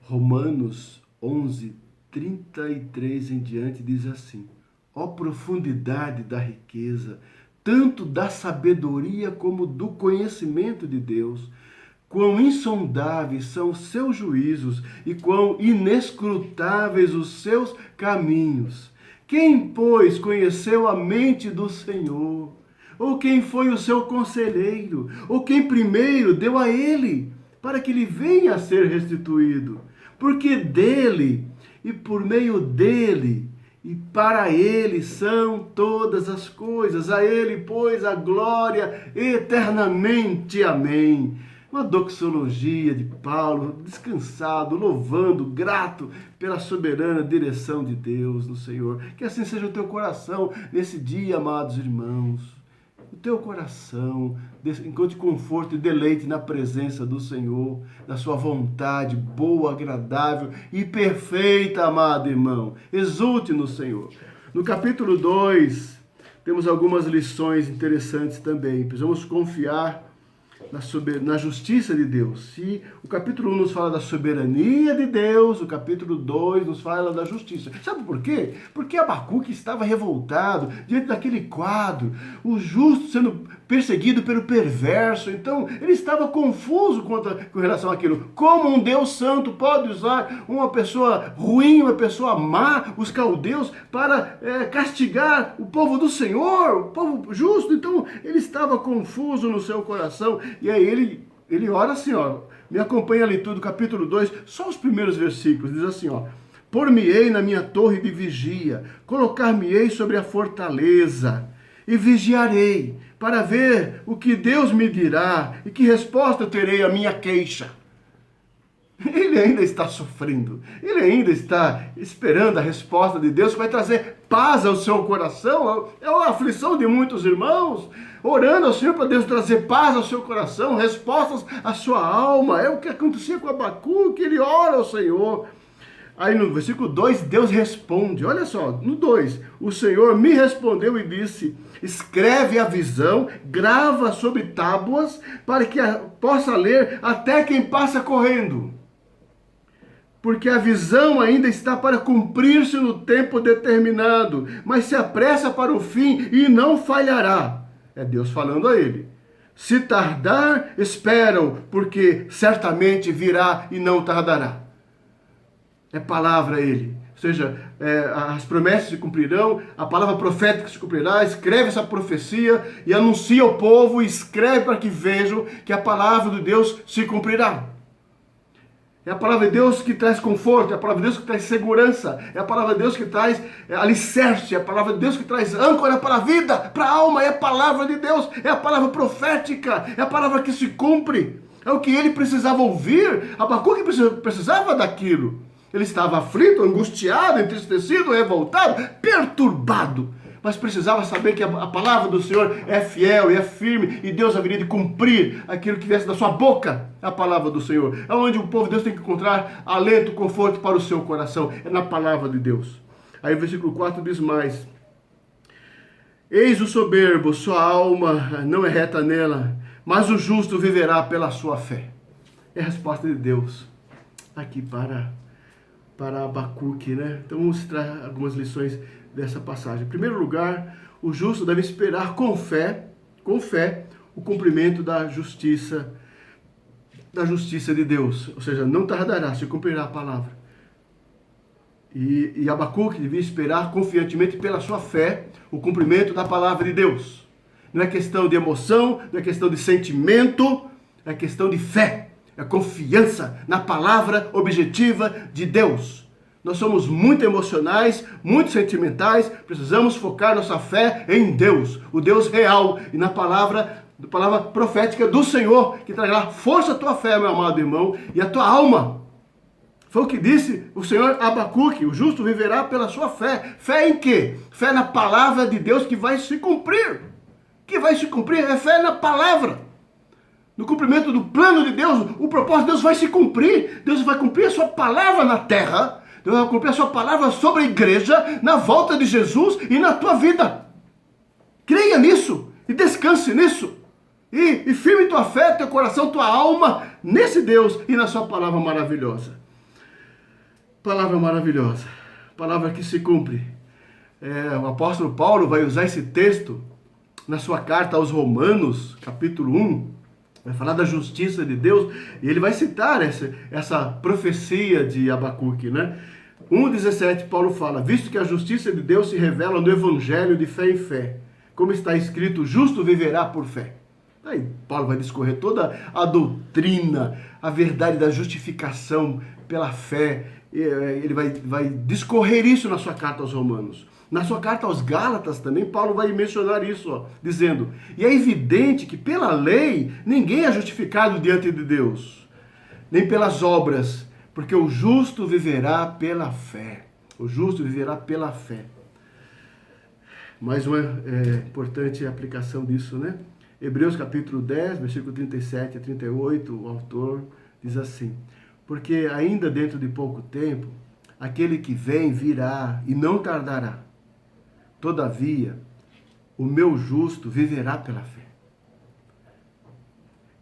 Romanos 11, 33 em diante diz assim: ó profundidade da riqueza, tanto da sabedoria como do conhecimento de Deus, quão insondáveis são os seus juízos e quão inescrutáveis os seus caminhos. Quem, pois, conheceu a mente do Senhor? Ou quem foi o seu conselheiro? Ou quem primeiro deu a ele, para que lhe venha a ser restituído? Porque dele, e por meio dele, e para ele são todas as coisas. A ele, pois, a glória eternamente. Amém. Uma doxologia de Paulo, descansado, louvando, grato pela soberana direção de Deus no Senhor. Que assim seja o teu coração nesse dia, amados irmãos. O teu coração encontre conforto e deleite na presença do Senhor, na sua vontade boa, agradável e perfeita, amado irmão. Exulte no Senhor. No capítulo 2, temos algumas lições interessantes também. Precisamos confiar na justiça de Deus. Se o capítulo 1 nos fala da soberania de Deus, o capítulo 2 nos fala da justiça. Sabe por quê? Porque Abacuque estava revoltado diante daquele quadro, o justo sendo perseguido pelo perverso. Então, ele estava confuso com relação àquilo. Como um Deus santo pode usar uma pessoa ruim, uma pessoa má, os caldeus, para castigar o povo do Senhor, o povo justo? Então, ele estava confuso no seu coração. E aí ele ora assim, ó, me acompanha a leitura do capítulo 2, só os primeiros versículos, diz assim, ó: por-me-ei na minha torre de vigia, colocar-me-ei sobre a fortaleza, e vigiarei, para ver o que Deus me dirá, e que resposta terei à minha queixa. Ele ainda está sofrendo, ele ainda está esperando a resposta de Deus, que vai trazer paz ao seu coração. É uma aflição de muitos irmãos, orando ao Senhor para Deus trazer paz ao seu coração, respostas à sua alma. É o que acontecia com Abacuque, ele ora ao Senhor. Aí no versículo 2, Deus responde, olha só, no 2, o Senhor me respondeu e disse: escreve a visão, grava sobre tábuas, para que possa ler até quem passa correndo. Porque a visão ainda está para cumprir-se no tempo determinado, mas se apressa para o fim e não falhará. É Deus falando a ele. Se tardar, espera-o, porque certamente virá e não tardará. É palavra a ele. Ou seja, as promessas se cumprirão, a palavra profética se cumprirá. Escreve essa profecia e anuncia ao povo, escreve para que vejam que a palavra de Deus se cumprirá. É a palavra de Deus que traz conforto, é a palavra de Deus que traz segurança, é a palavra de Deus que traz alicerce, é a palavra de Deus que traz âncora para a vida, para a alma, é a palavra de Deus, é a palavra profética, é a palavra que se cumpre. É o que ele precisava ouvir. Abacuque precisava daquilo. Ele estava aflito, angustiado, entristecido, revoltado, perturbado. mas precisava saber que a palavra do Senhor é fiel e é firme, e Deus haveria de cumprir aquilo que viesse da sua boca, a palavra do Senhor. É onde o povo de Deus tem que encontrar alento, conforto para o seu coração, é na palavra de Deus. Aí o versículo 4 diz mais: eis o soberbo, sua alma não é reta nela, mas o justo viverá pela sua fé. É a resposta de Deus aqui para Abacuque, né? Então vamos tirar algumas lições dessa passagem. Em primeiro lugar, o justo deve esperar com fé, o cumprimento da justiça de Deus. Ou seja, não tardará, se cumprirá a palavra. E Abacuque devia esperar confiantemente pela sua fé o cumprimento da palavra de Deus. Não é questão de emoção, não é questão de sentimento, é questão de fé. É confiança na palavra objetiva de Deus. Nós somos muito emocionais, muito sentimentais, precisamos focar nossa fé em Deus, o Deus real, e na palavra profética do Senhor, que trará força à tua fé, meu amado irmão, e à tua alma. Foi o que disse o Senhor a Abacuque: o justo viverá pela sua fé. Fé em quê? Fé na palavra de Deus que vai se cumprir. Que vai se cumprir é fé na palavra. No cumprimento do plano de Deus, o propósito de Deus vai se cumprir. Deus vai cumprir a sua palavra na terra. Deus vai cumprir a sua palavra sobre a igreja, na volta de Jesus e na tua vida. Creia nisso e descanse nisso. E firme tua fé, teu coração, tua alma nesse Deus e na sua palavra maravilhosa. Palavra maravilhosa. Palavra que se cumpre. O apóstolo Paulo vai usar esse texto na sua carta aos Romanos, capítulo 1. Vai falar da justiça de Deus, e ele vai citar essa profecia de Abacuque, né? 1,17, Paulo fala: visto que a justiça de Deus se revela no evangelho de fé em fé, como está escrito, o justo viverá por fé. Aí Paulo vai discorrer toda a doutrina, a verdade da justificação pela fé. Ele vai discorrer isso na sua carta aos Romanos. Na sua carta aos Gálatas também, Paulo vai mencionar isso, dizendo: e é evidente que pela lei ninguém é justificado diante de Deus, nem pelas obras, porque o justo viverá pela fé. O justo viverá pela fé. Mais uma importante aplicação disso, né? Hebreus capítulo 10, versículo 37 a 38, o autor diz assim: porque ainda dentro de pouco tempo, aquele que vem virá e não tardará. Todavia, o meu justo viverá pela fé.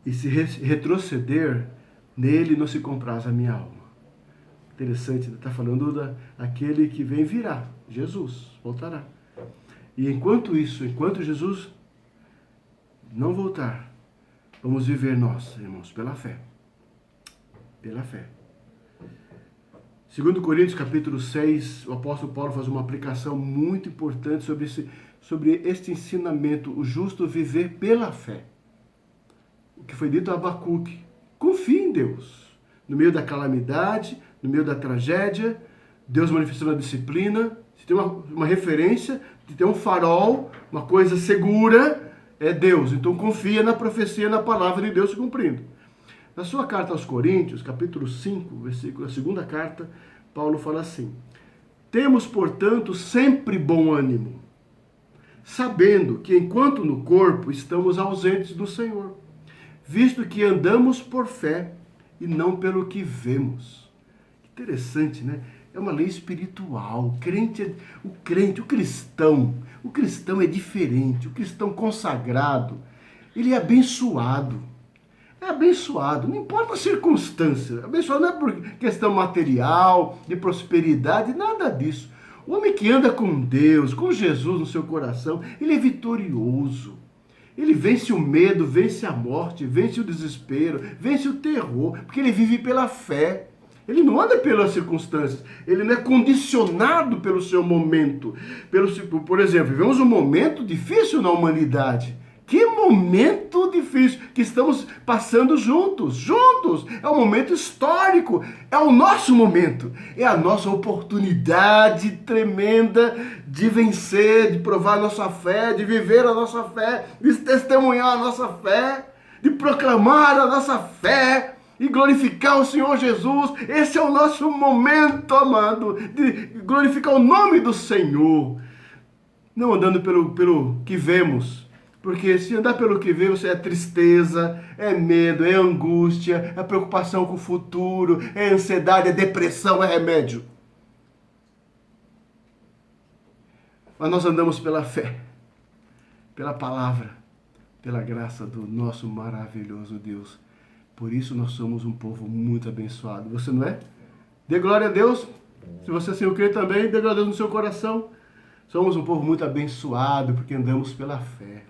E se retroceder, nele não se compraz a minha alma. Interessante, está falando daquele que vem virá. Jesus voltará. E enquanto Jesus não voltar, vamos viver nós, irmãos, pela fé. Pela fé. 2 Coríntios capítulo 6, o apóstolo Paulo faz uma aplicação muito importante sobre este ensinamento, o justo viver pela fé. O que foi dito a Abacuque: confie em Deus. No meio da calamidade, no meio da tragédia, Deus manifestando a disciplina. Se tem uma referência, se tem um farol, uma coisa segura, é Deus. Então confia na profecia, na palavra de Deus se cumprindo. Na sua carta aos Coríntios, capítulo 5, versículo, a segunda carta, Paulo fala assim: temos, portanto, sempre bom ânimo, sabendo que enquanto no corpo estamos ausentes do Senhor, visto que andamos por fé e não pelo que vemos. Interessante, né? É uma lei espiritual. O cristão é diferente. O cristão consagrado, ele é abençoado. É abençoado, não importa a circunstância. Abençoado não é por questão material, de prosperidade, nada disso. O homem que anda com Deus, com Jesus no seu coração, ele é vitorioso. Ele vence o medo, vence a morte, vence o desespero, vence o terror, porque ele vive pela fé. Ele não anda pelas circunstâncias, ele não é condicionado pelo seu momento. Por exemplo, vivemos um momento difícil na humanidade. Que momento difícil que estamos passando juntos. É um momento histórico, é o nosso momento, é a nossa oportunidade tremenda de vencer, de provar a nossa fé, de viver a nossa fé, de testemunhar a nossa fé, de proclamar a nossa fé e glorificar o Senhor Jesus. Esse é o nosso momento, amado, de glorificar o nome do Senhor. não andando pelo que vemos. Porque se andar pelo que vemos é tristeza, é medo, é angústia, é preocupação com o futuro, é ansiedade, é depressão, é remédio. Mas nós andamos pela fé, pela palavra, pela graça do nosso maravilhoso Deus. Por isso nós somos um povo muito abençoado. Você não é? Dê glória a Deus. Se você assim o crê também, dê glória a Deus no seu coração. Somos um povo muito abençoado porque andamos pela fé.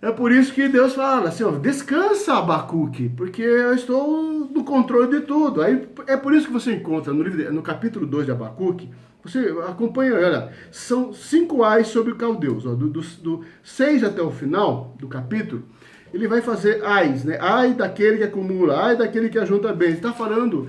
É por isso que Deus fala assim, ó, descansa, Abacuque, porque eu estou no controle de tudo. Aí, é por isso que você encontra no capítulo 2 de Abacuque, você acompanha, olha, são 5 ais sobre caldeus. Ó, do 6 até o final do capítulo, ele vai fazer ais, né? Ai daquele que acumula, ai daquele que ajunta bens. Está falando,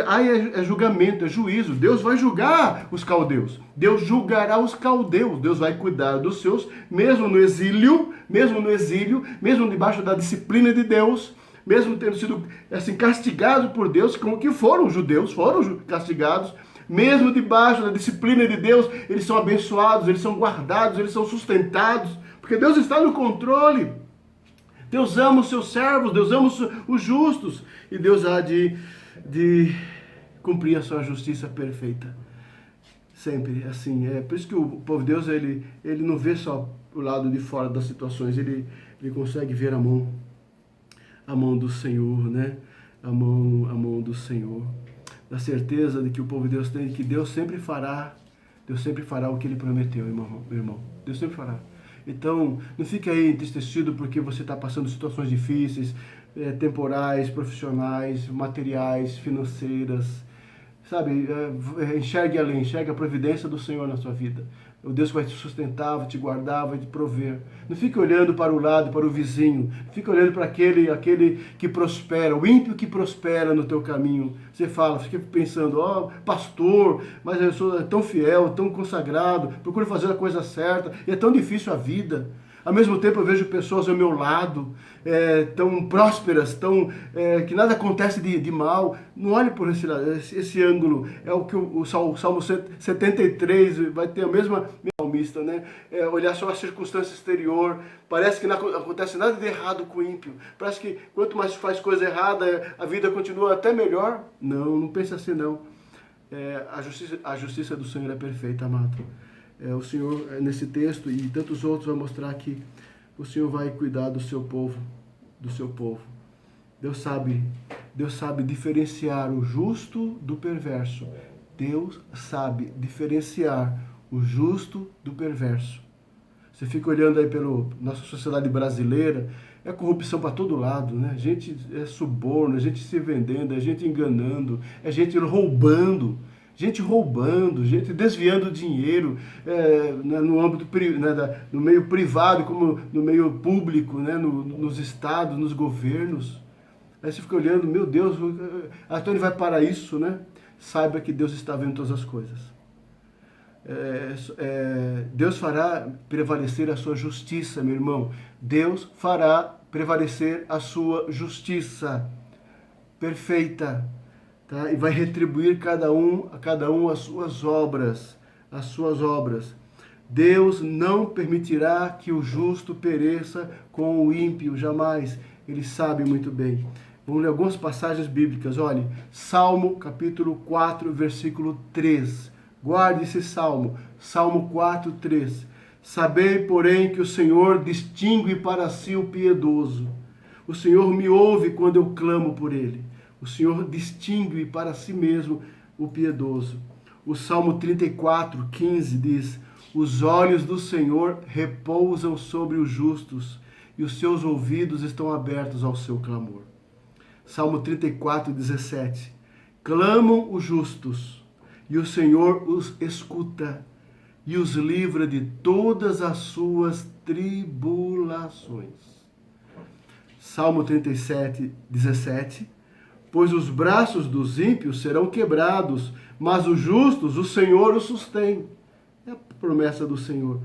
ai é julgamento, é juízo. Deus vai julgar os caldeus. Deus julgará os caldeus. Deus vai cuidar dos seus, mesmo no exílio, mesmo debaixo da disciplina de Deus, mesmo tendo sido assim castigados por Deus, como que foram os judeus, foram castigados. Mesmo debaixo da disciplina de Deus, eles são abençoados, eles são guardados, eles são sustentados, porque Deus está no controle. Deus ama os seus servos, Deus ama os justos, e Deus há de cumprir a sua justiça perfeita. Sempre assim. É por isso que o povo de Deus, ele não vê só o lado de fora das situações, ele consegue ver a mão do Senhor, né? A mão do Senhor. Da certeza de que o povo de Deus tem, que Deus sempre fará o que ele prometeu, irmão. Deus sempre fará. Então, não fique aí entristecido porque você está passando situações difíceis, temporais, profissionais, materiais, financeiras. Sabe, enxergue além, enxergue a providência do Senhor na sua vida. O Deus que vai te sustentar, vai te guardar, vai te prover. Não fique olhando para o lado, para o vizinho. Não fique olhando para aquele que prospera, o ímpio que prospera no teu caminho. Você fica pensando, pastor, mas eu sou tão fiel, tão consagrado, procuro fazer a coisa certa, e é tão difícil a vida. Ao mesmo tempo eu vejo pessoas ao meu lado, tão prósperas, que nada acontece de mal. Não olhe por esse ângulo. É o que o Salmo 73 vai ter a mesma salmista, né? Olhar só a circunstância exterior. Parece que não acontece nada de errado com o ímpio. Parece que quanto mais faz coisa errada, a vida continua até melhor. Não pense assim não. A justiça do Senhor é perfeita, amado. O Senhor, nesse texto e tantos outros, vai mostrar que o Senhor vai cuidar do seu povo, Deus sabe diferenciar o justo do perverso. Deus sabe diferenciar o justo do perverso. Você fica olhando aí pela nossa sociedade brasileira, é corrupção para todo lado, né? Gente suborno, gente se vendendo, gente enganando, gente roubando. Gente desviando dinheiro no âmbito, no meio privado, como no meio público, né? Nos estados, nos governos. Aí você fica olhando, meu Deus, então ele vai para isso, né? Saiba que Deus está vendo todas as coisas. Deus fará prevalecer a sua justiça, meu irmão. Deus fará prevalecer a sua justiça perfeita. Tá? E vai retribuir a cada um as suas obras. Deus não permitirá que o justo pereça com o ímpio, jamais. Ele sabe muito bem. Vamos ler algumas passagens bíblicas. Olha, Salmo capítulo 4, versículo 3. Guarde esse Salmo. Salmo 4, 3. Sabei, porém, que o Senhor distingue para si o piedoso. O Senhor me ouve quando eu clamo por ele. O Senhor distingue para si mesmo o piedoso. O Salmo 34, 15 diz: os olhos do Senhor repousam sobre os justos e os seus ouvidos estão abertos ao seu clamor. Salmo 34, 17. Clamam os justos e o Senhor os escuta e os livra de todas as suas tribulações. Salmo 37, 17. Pois os braços dos ímpios serão quebrados, mas os justos, o Senhor os sustém. É a promessa do Senhor.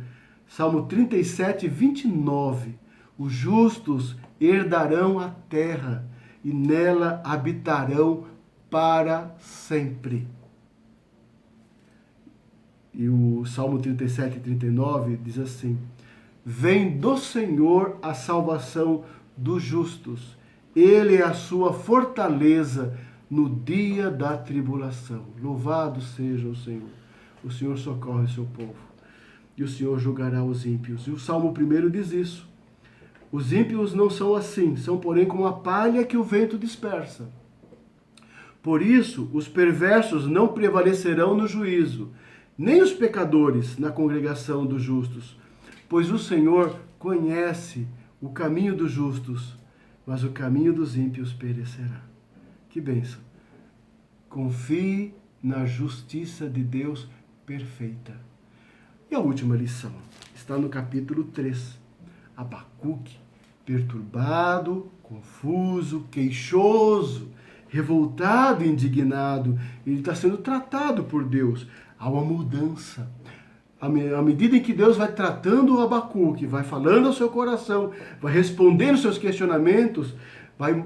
Salmo 37, 29. Os justos herdarão a terra e nela habitarão para sempre. E o Salmo 37 e 39 diz assim: vem do Senhor a salvação dos justos. Ele é a sua fortaleza no dia da tribulação. Louvado seja o Senhor. O Senhor socorre o seu povo. E o Senhor julgará os ímpios. E o Salmo 1 diz isso. Os ímpios não são assim, são porém como a palha que o vento dispersa. Por isso, os perversos não prevalecerão no juízo, nem os pecadores na congregação dos justos. Pois o Senhor conhece o caminho dos justos, mas o caminho dos ímpios perecerá. Que bênção! Confie na justiça de Deus perfeita. E a última lição está no capítulo 3. Abacuque, perturbado, confuso, queixoso, revoltado, indignado, ele está sendo tratado por Deus. Há uma mudança. À medida em que Deus vai tratando o Abacuque, vai falando ao seu coração, vai respondendo aos seus questionamentos, vai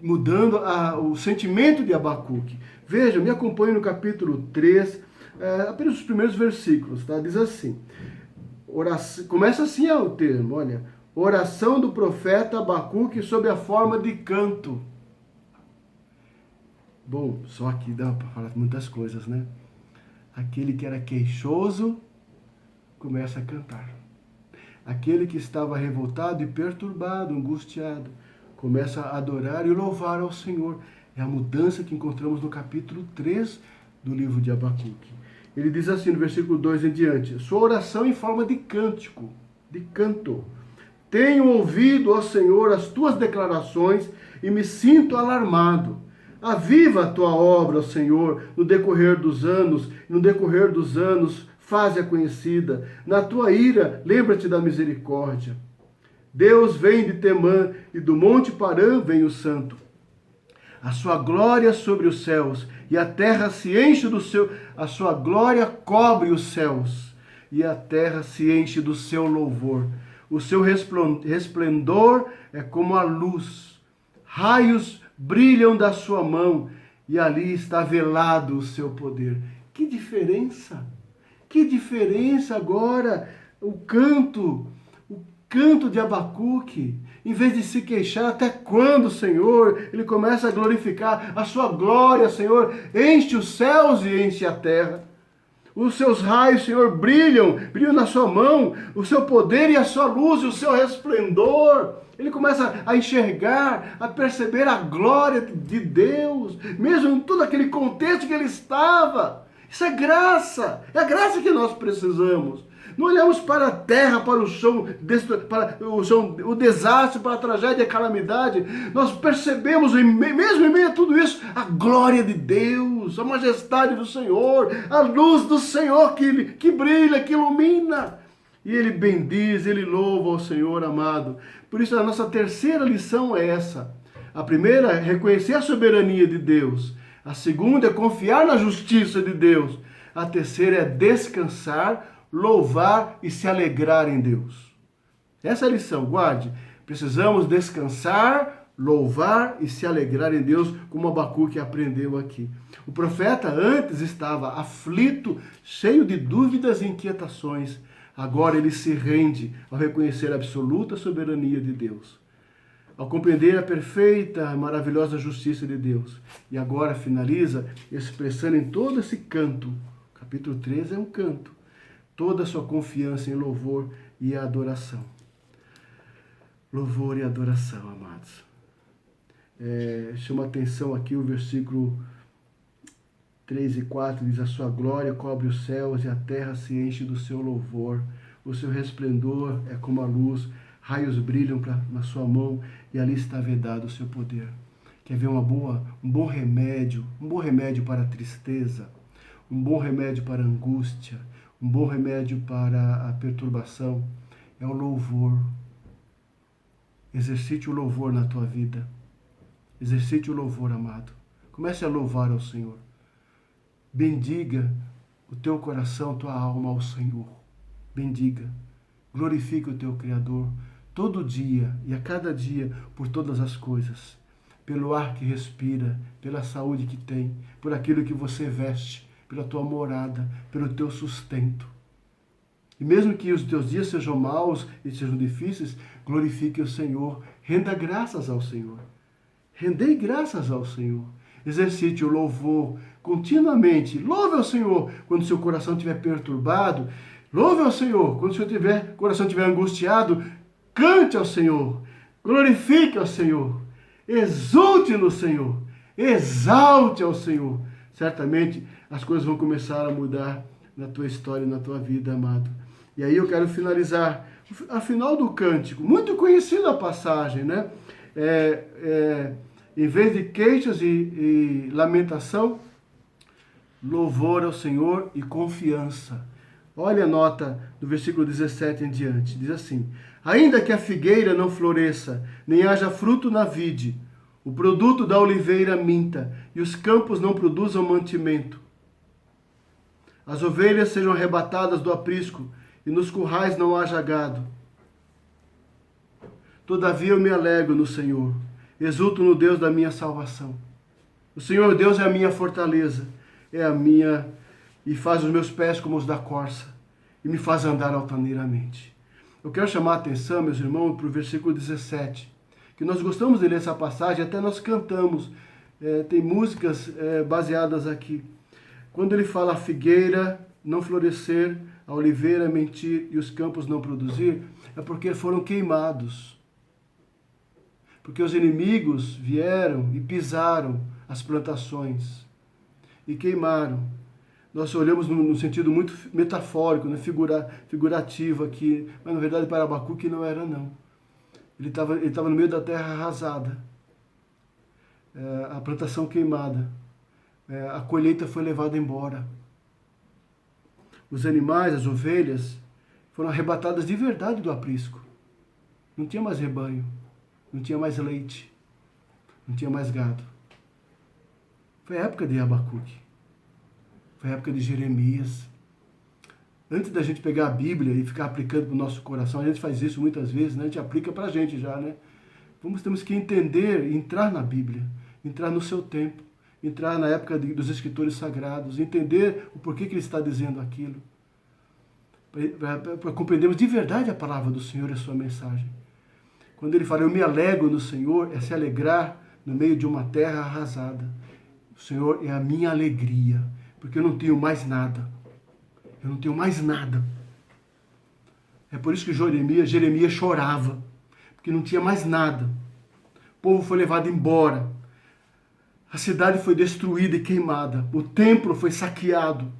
mudando o sentimento de Abacuque. Veja, me acompanhe no capítulo 3, apenas os primeiros versículos, tá? Diz assim, começa assim o termo, olha, oração do profeta Abacuque sob a forma de canto. Bom, só que dá para falar muitas coisas, né? Aquele que era queixoso começa a cantar. Aquele que estava revoltado e perturbado, angustiado, começa a adorar e louvar ao Senhor. É a mudança que encontramos no capítulo 3 do livro de Abacuque. Ele diz assim no versículo 2 em diante, sua oração em forma de cântico, de canto. Tenho ouvido, ó Senhor, as tuas declarações e me sinto alarmado. Aviva a tua obra, ó Senhor, no decorrer dos anos, faze-a conhecida. Na tua ira, lembra-te da misericórdia. Deus vem de Temã e do monte Parã vem o santo. A sua glória sobre os céus e a terra se enche a sua glória cobre os céus e a terra se enche do seu louvor. O seu resplendor é como a luz. Raios brilham da sua mão e ali está velado o seu poder. Que diferença! Que diferença agora o canto de Abacuque. Em vez de se queixar, até quando, Senhor? Ele começa a glorificar a sua glória, Senhor. Enche os céus e enche a terra. Os seus raios, Senhor, brilham na sua mão. O seu poder e a sua luz e o seu resplendor. Ele começa a enxergar, a perceber a glória de Deus, mesmo em todo aquele contexto que ele estava. Isso é graça. É a graça que nós precisamos. Não olhamos para a terra, para o desastre, para a tragédia e a calamidade. Nós percebemos, mesmo em meio a tudo isso, a glória de Deus, a majestade do Senhor, a luz do Senhor que brilha, que ilumina. E ele bendiz, ele louva ao Senhor amado. Por isso a nossa terceira lição é essa. A primeira é reconhecer a soberania de Deus. A segunda é confiar na justiça de Deus. A terceira é descansar, louvar e se alegrar em Deus. Essa é a lição, guarde. Precisamos descansar, louvar e se alegrar em Deus, como Abacuque aprendeu aqui. O profeta antes estava aflito, cheio de dúvidas e inquietações. Agora ele se rende ao reconhecer a absoluta soberania de Deus, ao compreender a perfeita, maravilhosa justiça de Deus. E agora finaliza expressando em todo esse canto. O capítulo 13 é um canto. Toda a sua confiança em louvor e adoração. Louvor e adoração, amados. Chama atenção aqui o versículo 3 e 4, diz, a sua glória cobre os céus e a terra se enche do seu louvor. O seu resplendor é como a luz, raios brilham na sua mão e ali está vedado o seu poder. Quer ver um bom remédio para a tristeza, um bom remédio para a angústia, um bom remédio para a perturbação? É o louvor. Exercite o louvor na tua vida. Exercite o louvor, amado. Comece a louvar ao Senhor. Bendiga o teu coração, tua alma ao Senhor. Bendiga. Glorifique o teu Criador todo dia e a cada dia por todas as coisas. Pelo ar que respira, pela saúde que tem, por aquilo que você veste. pela tua morada, pelo teu sustento. E mesmo que os teus dias sejam maus e sejam difíceis, glorifique o Senhor. Renda graças ao Senhor. Rendei graças ao Senhor. Exercite o louvor continuamente. Louve ao Senhor quando seu coração estiver perturbado. Louve ao Senhor quando seu coração estiver angustiado. Cante ao Senhor. Glorifique ao Senhor. Exulte no Senhor. Exalte ao Senhor. Certamente as coisas vão começar a mudar na tua história e na tua vida, amado. E aí eu quero finalizar a final do cântico. Muito conhecida a passagem, né? Em vez de queixas e lamentação, louvor ao Senhor e confiança. Olha a nota do versículo 17 em diante. Diz assim: ainda que a figueira não floresça, nem haja fruto na vide, o produto da oliveira minta, e os campos não produzam mantimento. As ovelhas sejam arrebatadas do aprisco, e nos currais não haja gado. Todavia eu me alegro no Senhor, exulto no Deus da minha salvação. O Senhor Deus é a minha fortaleza, e faz os meus pés como os da corça, e me faz andar altaneiramente. Eu quero chamar a atenção, meus irmãos, para o versículo 17, que nós gostamos de ler essa passagem, até nós cantamos, tem músicas baseadas aqui. Quando ele fala a figueira não florescer, a oliveira mentir e os campos não produzir, é porque foram queimados. Porque os inimigos vieram e pisaram as plantações e queimaram. Nós olhamos no sentido muito metafórico, né? Figurativo aqui, mas na verdade para Abacuque não era não. Ele estava no meio da terra arrasada, a plantação queimada, a colheita foi levada embora. Os animais, as ovelhas, foram arrebatadas de verdade do aprisco. Não tinha mais rebanho, não tinha mais leite, não tinha mais gado. Foi a época de Abacuque, foi a época de Jeremias. Antes da gente pegar a Bíblia e ficar aplicando para o nosso coração, a gente faz isso muitas vezes, né? A gente aplica para a gente já, né? Temos que entender, entrar na Bíblia, entrar no seu tempo, entrar na época dos escritores sagrados, entender o porquê que ele está dizendo aquilo, para compreendermos de verdade a palavra do Senhor e a sua mensagem. Quando ele fala, eu me alegro no Senhor, é se alegrar no meio de uma terra arrasada. O Senhor é a minha alegria, porque eu não tenho mais nada. Eu não tenho mais nada. É por isso que Jeremias chorava, porque não tinha mais nada. O povo foi levado embora. A cidade foi destruída e queimada. O templo foi saqueado.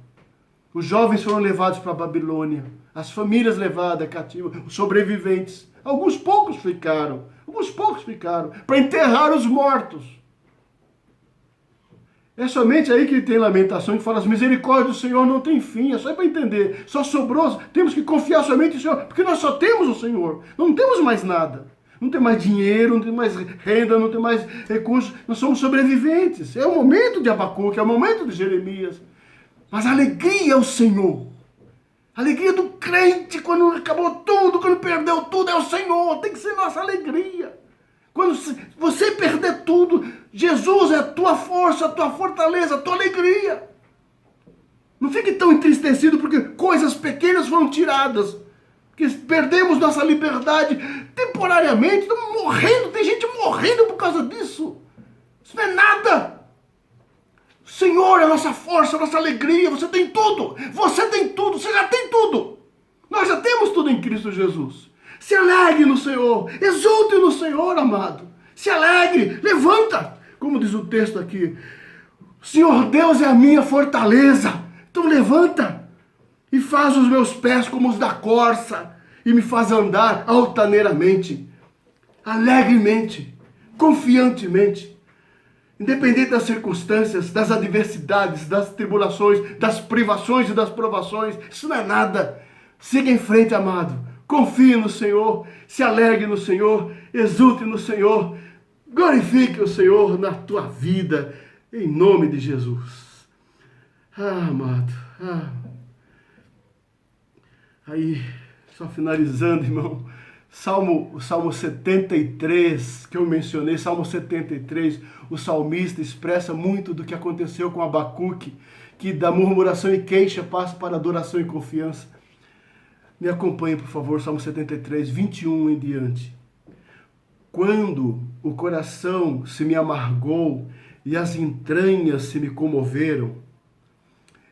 Os jovens foram levados para a Babilônia. As famílias levadas cativas, os sobreviventes. Alguns poucos ficaram para enterrar os mortos. É somente aí que tem lamentação que fala, as misericórdias do Senhor não tem fim. É só para entender. Só sobrou, temos que confiar somente no Senhor, porque nós só temos o Senhor. Não temos mais nada. Não tem mais dinheiro, não tem mais renda, não tem mais recursos. Nós somos sobreviventes. É o momento de Abacuque, é o momento de Jeremias. Mas a alegria é o Senhor. A alegria do crente quando acabou tudo, quando perdeu tudo, é o Senhor. Tem que ser nossa alegria. Quando você perder tudo, Jesus é a tua força, a tua fortaleza, a tua alegria. Não fique tão entristecido porque coisas pequenas foram tiradas. Que perdemos nossa liberdade temporariamente, estamos morrendo, tem gente morrendo por causa disso. Isso não é nada. O Senhor é a nossa força, a nossa alegria, você tem tudo, você já tem tudo. Nós já temos tudo em Cristo Jesus. Se alegre no Senhor, exulte no Senhor, amado. Se alegre, levanta, como diz o texto aqui. O Senhor Deus é a minha fortaleza, então levanta. E faz os meus pés como os da corça, e me faz andar altaneiramente, alegremente, confiantemente, independente das circunstâncias, das adversidades, das tribulações, das privações e das provações. Isso não é nada. Siga em frente, amado. Confie no Senhor, se alegre no Senhor, exulte no Senhor, glorifique o Senhor na tua vida, em nome de Jesus. Amado, Aí, só finalizando, irmão, o Salmo 73, que eu mencionei, Salmo 73, o salmista expressa muito do que aconteceu com Abacuque, que da murmuração e queixa passa para adoração e confiança. Me acompanhe, por favor, Salmo 73, 21 em diante. Quando o coração se me amargou e as entranhas se me comoveram,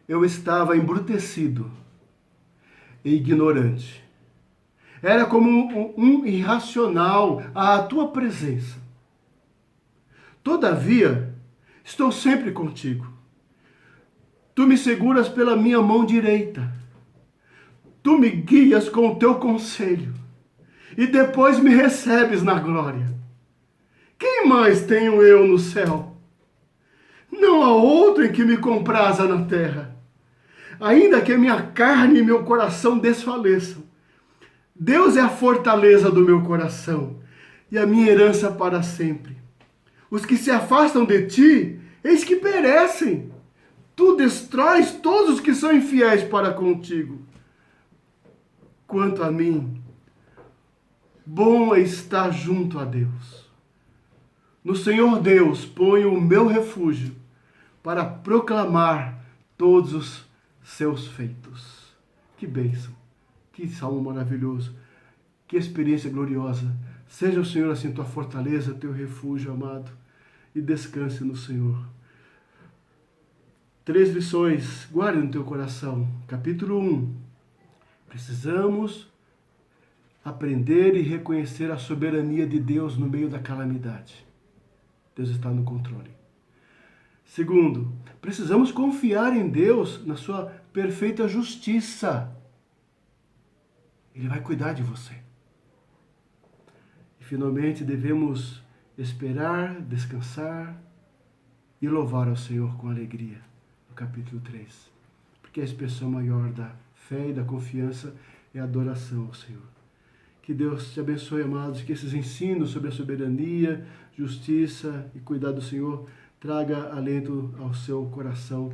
eu estava embrutecido e ignorante. Era como um irracional à tua presença. Todavia, estou sempre contigo. Tu me seguras pela minha mão direita. Tu me guias com o teu conselho. E depois me recebes na glória. Quem mais tenho eu no céu? Não há outro em que me compraza na terra. Ainda que a minha carne e meu coração desfaleçam, Deus é a fortaleza do meu coração e a minha herança para sempre. Os que se afastam de ti, eis que perecem. Tu destróis todos os que são infiéis para contigo. Quanto a mim, bom é estar junto a Deus. No Senhor Deus ponho o meu refúgio para proclamar todos os seus feitos. Que bênção, que salmo maravilhoso, que experiência gloriosa. Seja o Senhor assim tua fortaleza, teu refúgio, amado, e descanse no Senhor. 3 lições, guarde no teu coração. Capítulo 1. Precisamos aprender e reconhecer a soberania de Deus no meio da calamidade. Deus está no controle. Segundo, precisamos confiar em Deus na sua perfeita justiça. Ele vai cuidar de você. E finalmente devemos esperar, descansar e louvar ao Senhor com alegria. No capítulo 3. Porque a expressão maior da fé e da confiança é a adoração ao Senhor. Que Deus te abençoe, amados, que esses ensinos sobre a soberania, justiça e cuidado do Senhor traga alento ao seu coração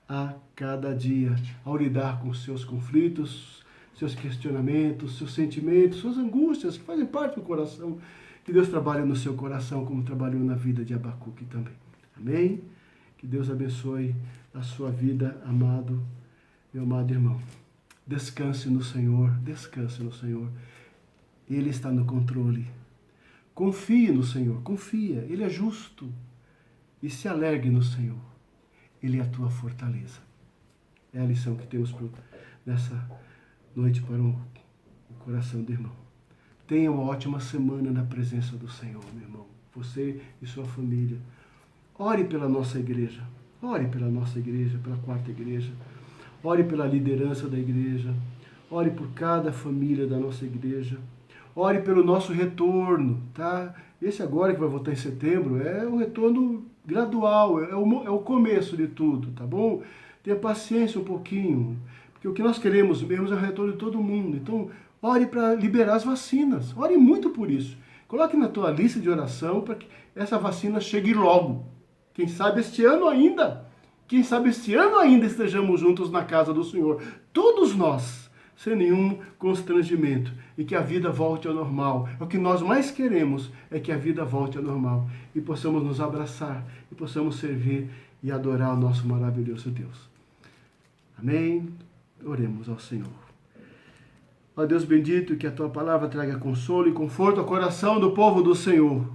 a cada dia, ao lidar com os seus conflitos, seus questionamentos, seus sentimentos, suas angústias que fazem parte do coração. Que Deus trabalhe no seu coração como trabalhou na vida de Abacuque também. Amém? Que Deus abençoe a sua vida, amado, meu amado irmão. Descanse no Senhor, descanse no Senhor. Ele está no controle. Confie no Senhor, confia. Ele é justo. E se alegre no Senhor. Ele é a tua fortaleza. É a lição que temos nessa noite para o coração do irmão. Tenha uma ótima semana na presença do Senhor, meu irmão. Você e sua família. Ore pela nossa igreja. Ore pela nossa igreja, pela quarta igreja. Ore pela liderança da igreja. Ore por cada família da nossa igreja. Ore pelo nosso retorno, tá? Esse agora que vai voltar em setembro é um retorno gradual, é o começo de tudo, tá bom? Tenha paciência um pouquinho, porque o que nós queremos mesmo é o retorno de todo mundo. Então, ore para liberar as vacinas, ore muito por isso. Coloque na tua lista de oração para que essa vacina chegue logo. Quem sabe este ano ainda estejamos juntos na casa do Senhor. Todos nós, sem nenhum constrangimento, e que a vida volte ao normal. O que nós mais queremos é que a vida volte ao normal e possamos nos abraçar e possamos servir e adorar o nosso maravilhoso Deus. Amém? Oremos ao Senhor. Ó Deus bendito, que a tua palavra traga consolo e conforto ao coração do povo do Senhor.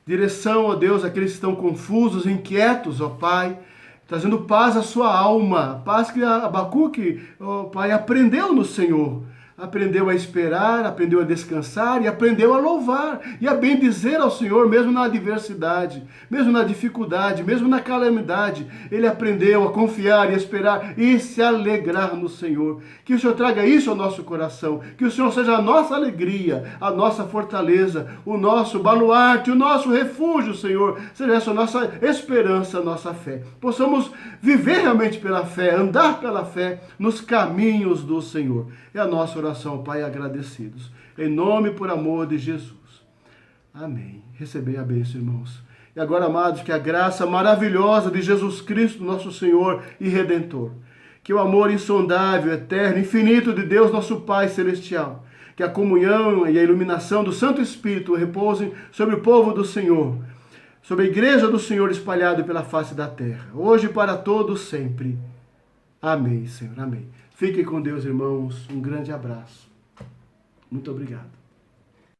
Direção, ó Deus, àqueles que estão confusos, inquietos, ó Pai, trazendo paz à sua alma, paz que Abacuque, ó Pai, aprendeu no Senhor. Aprendeu a esperar, aprendeu a descansar e aprendeu a louvar e a bendizer ao Senhor, mesmo na adversidade, mesmo na dificuldade, mesmo na calamidade. Ele aprendeu a confiar e esperar e se alegrar no Senhor. Que o Senhor traga isso ao nosso coração, que o Senhor seja a nossa alegria, a nossa fortaleza, o nosso baluarte, o nosso refúgio, Senhor. Seja essa a nossa esperança, a nossa fé. Possamos viver realmente pela fé, andar pela fé nos caminhos do Senhor. É a nossa oração, Pai, agradecidos. Em nome e por amor de Jesus. Amém. Recebei a bênção, irmãos. E agora, amados, que a graça maravilhosa de Jesus Cristo, nosso Senhor e Redentor, que o amor insondável, eterno, infinito de Deus, nosso Pai Celestial, que a comunhão e a iluminação do Santo Espírito repousem sobre o povo do Senhor, sobre a igreja do Senhor espalhada pela face da terra, hoje e para todos sempre. Amém, Senhor, amém. Fiquem com Deus, irmãos. Um grande abraço. Muito obrigado.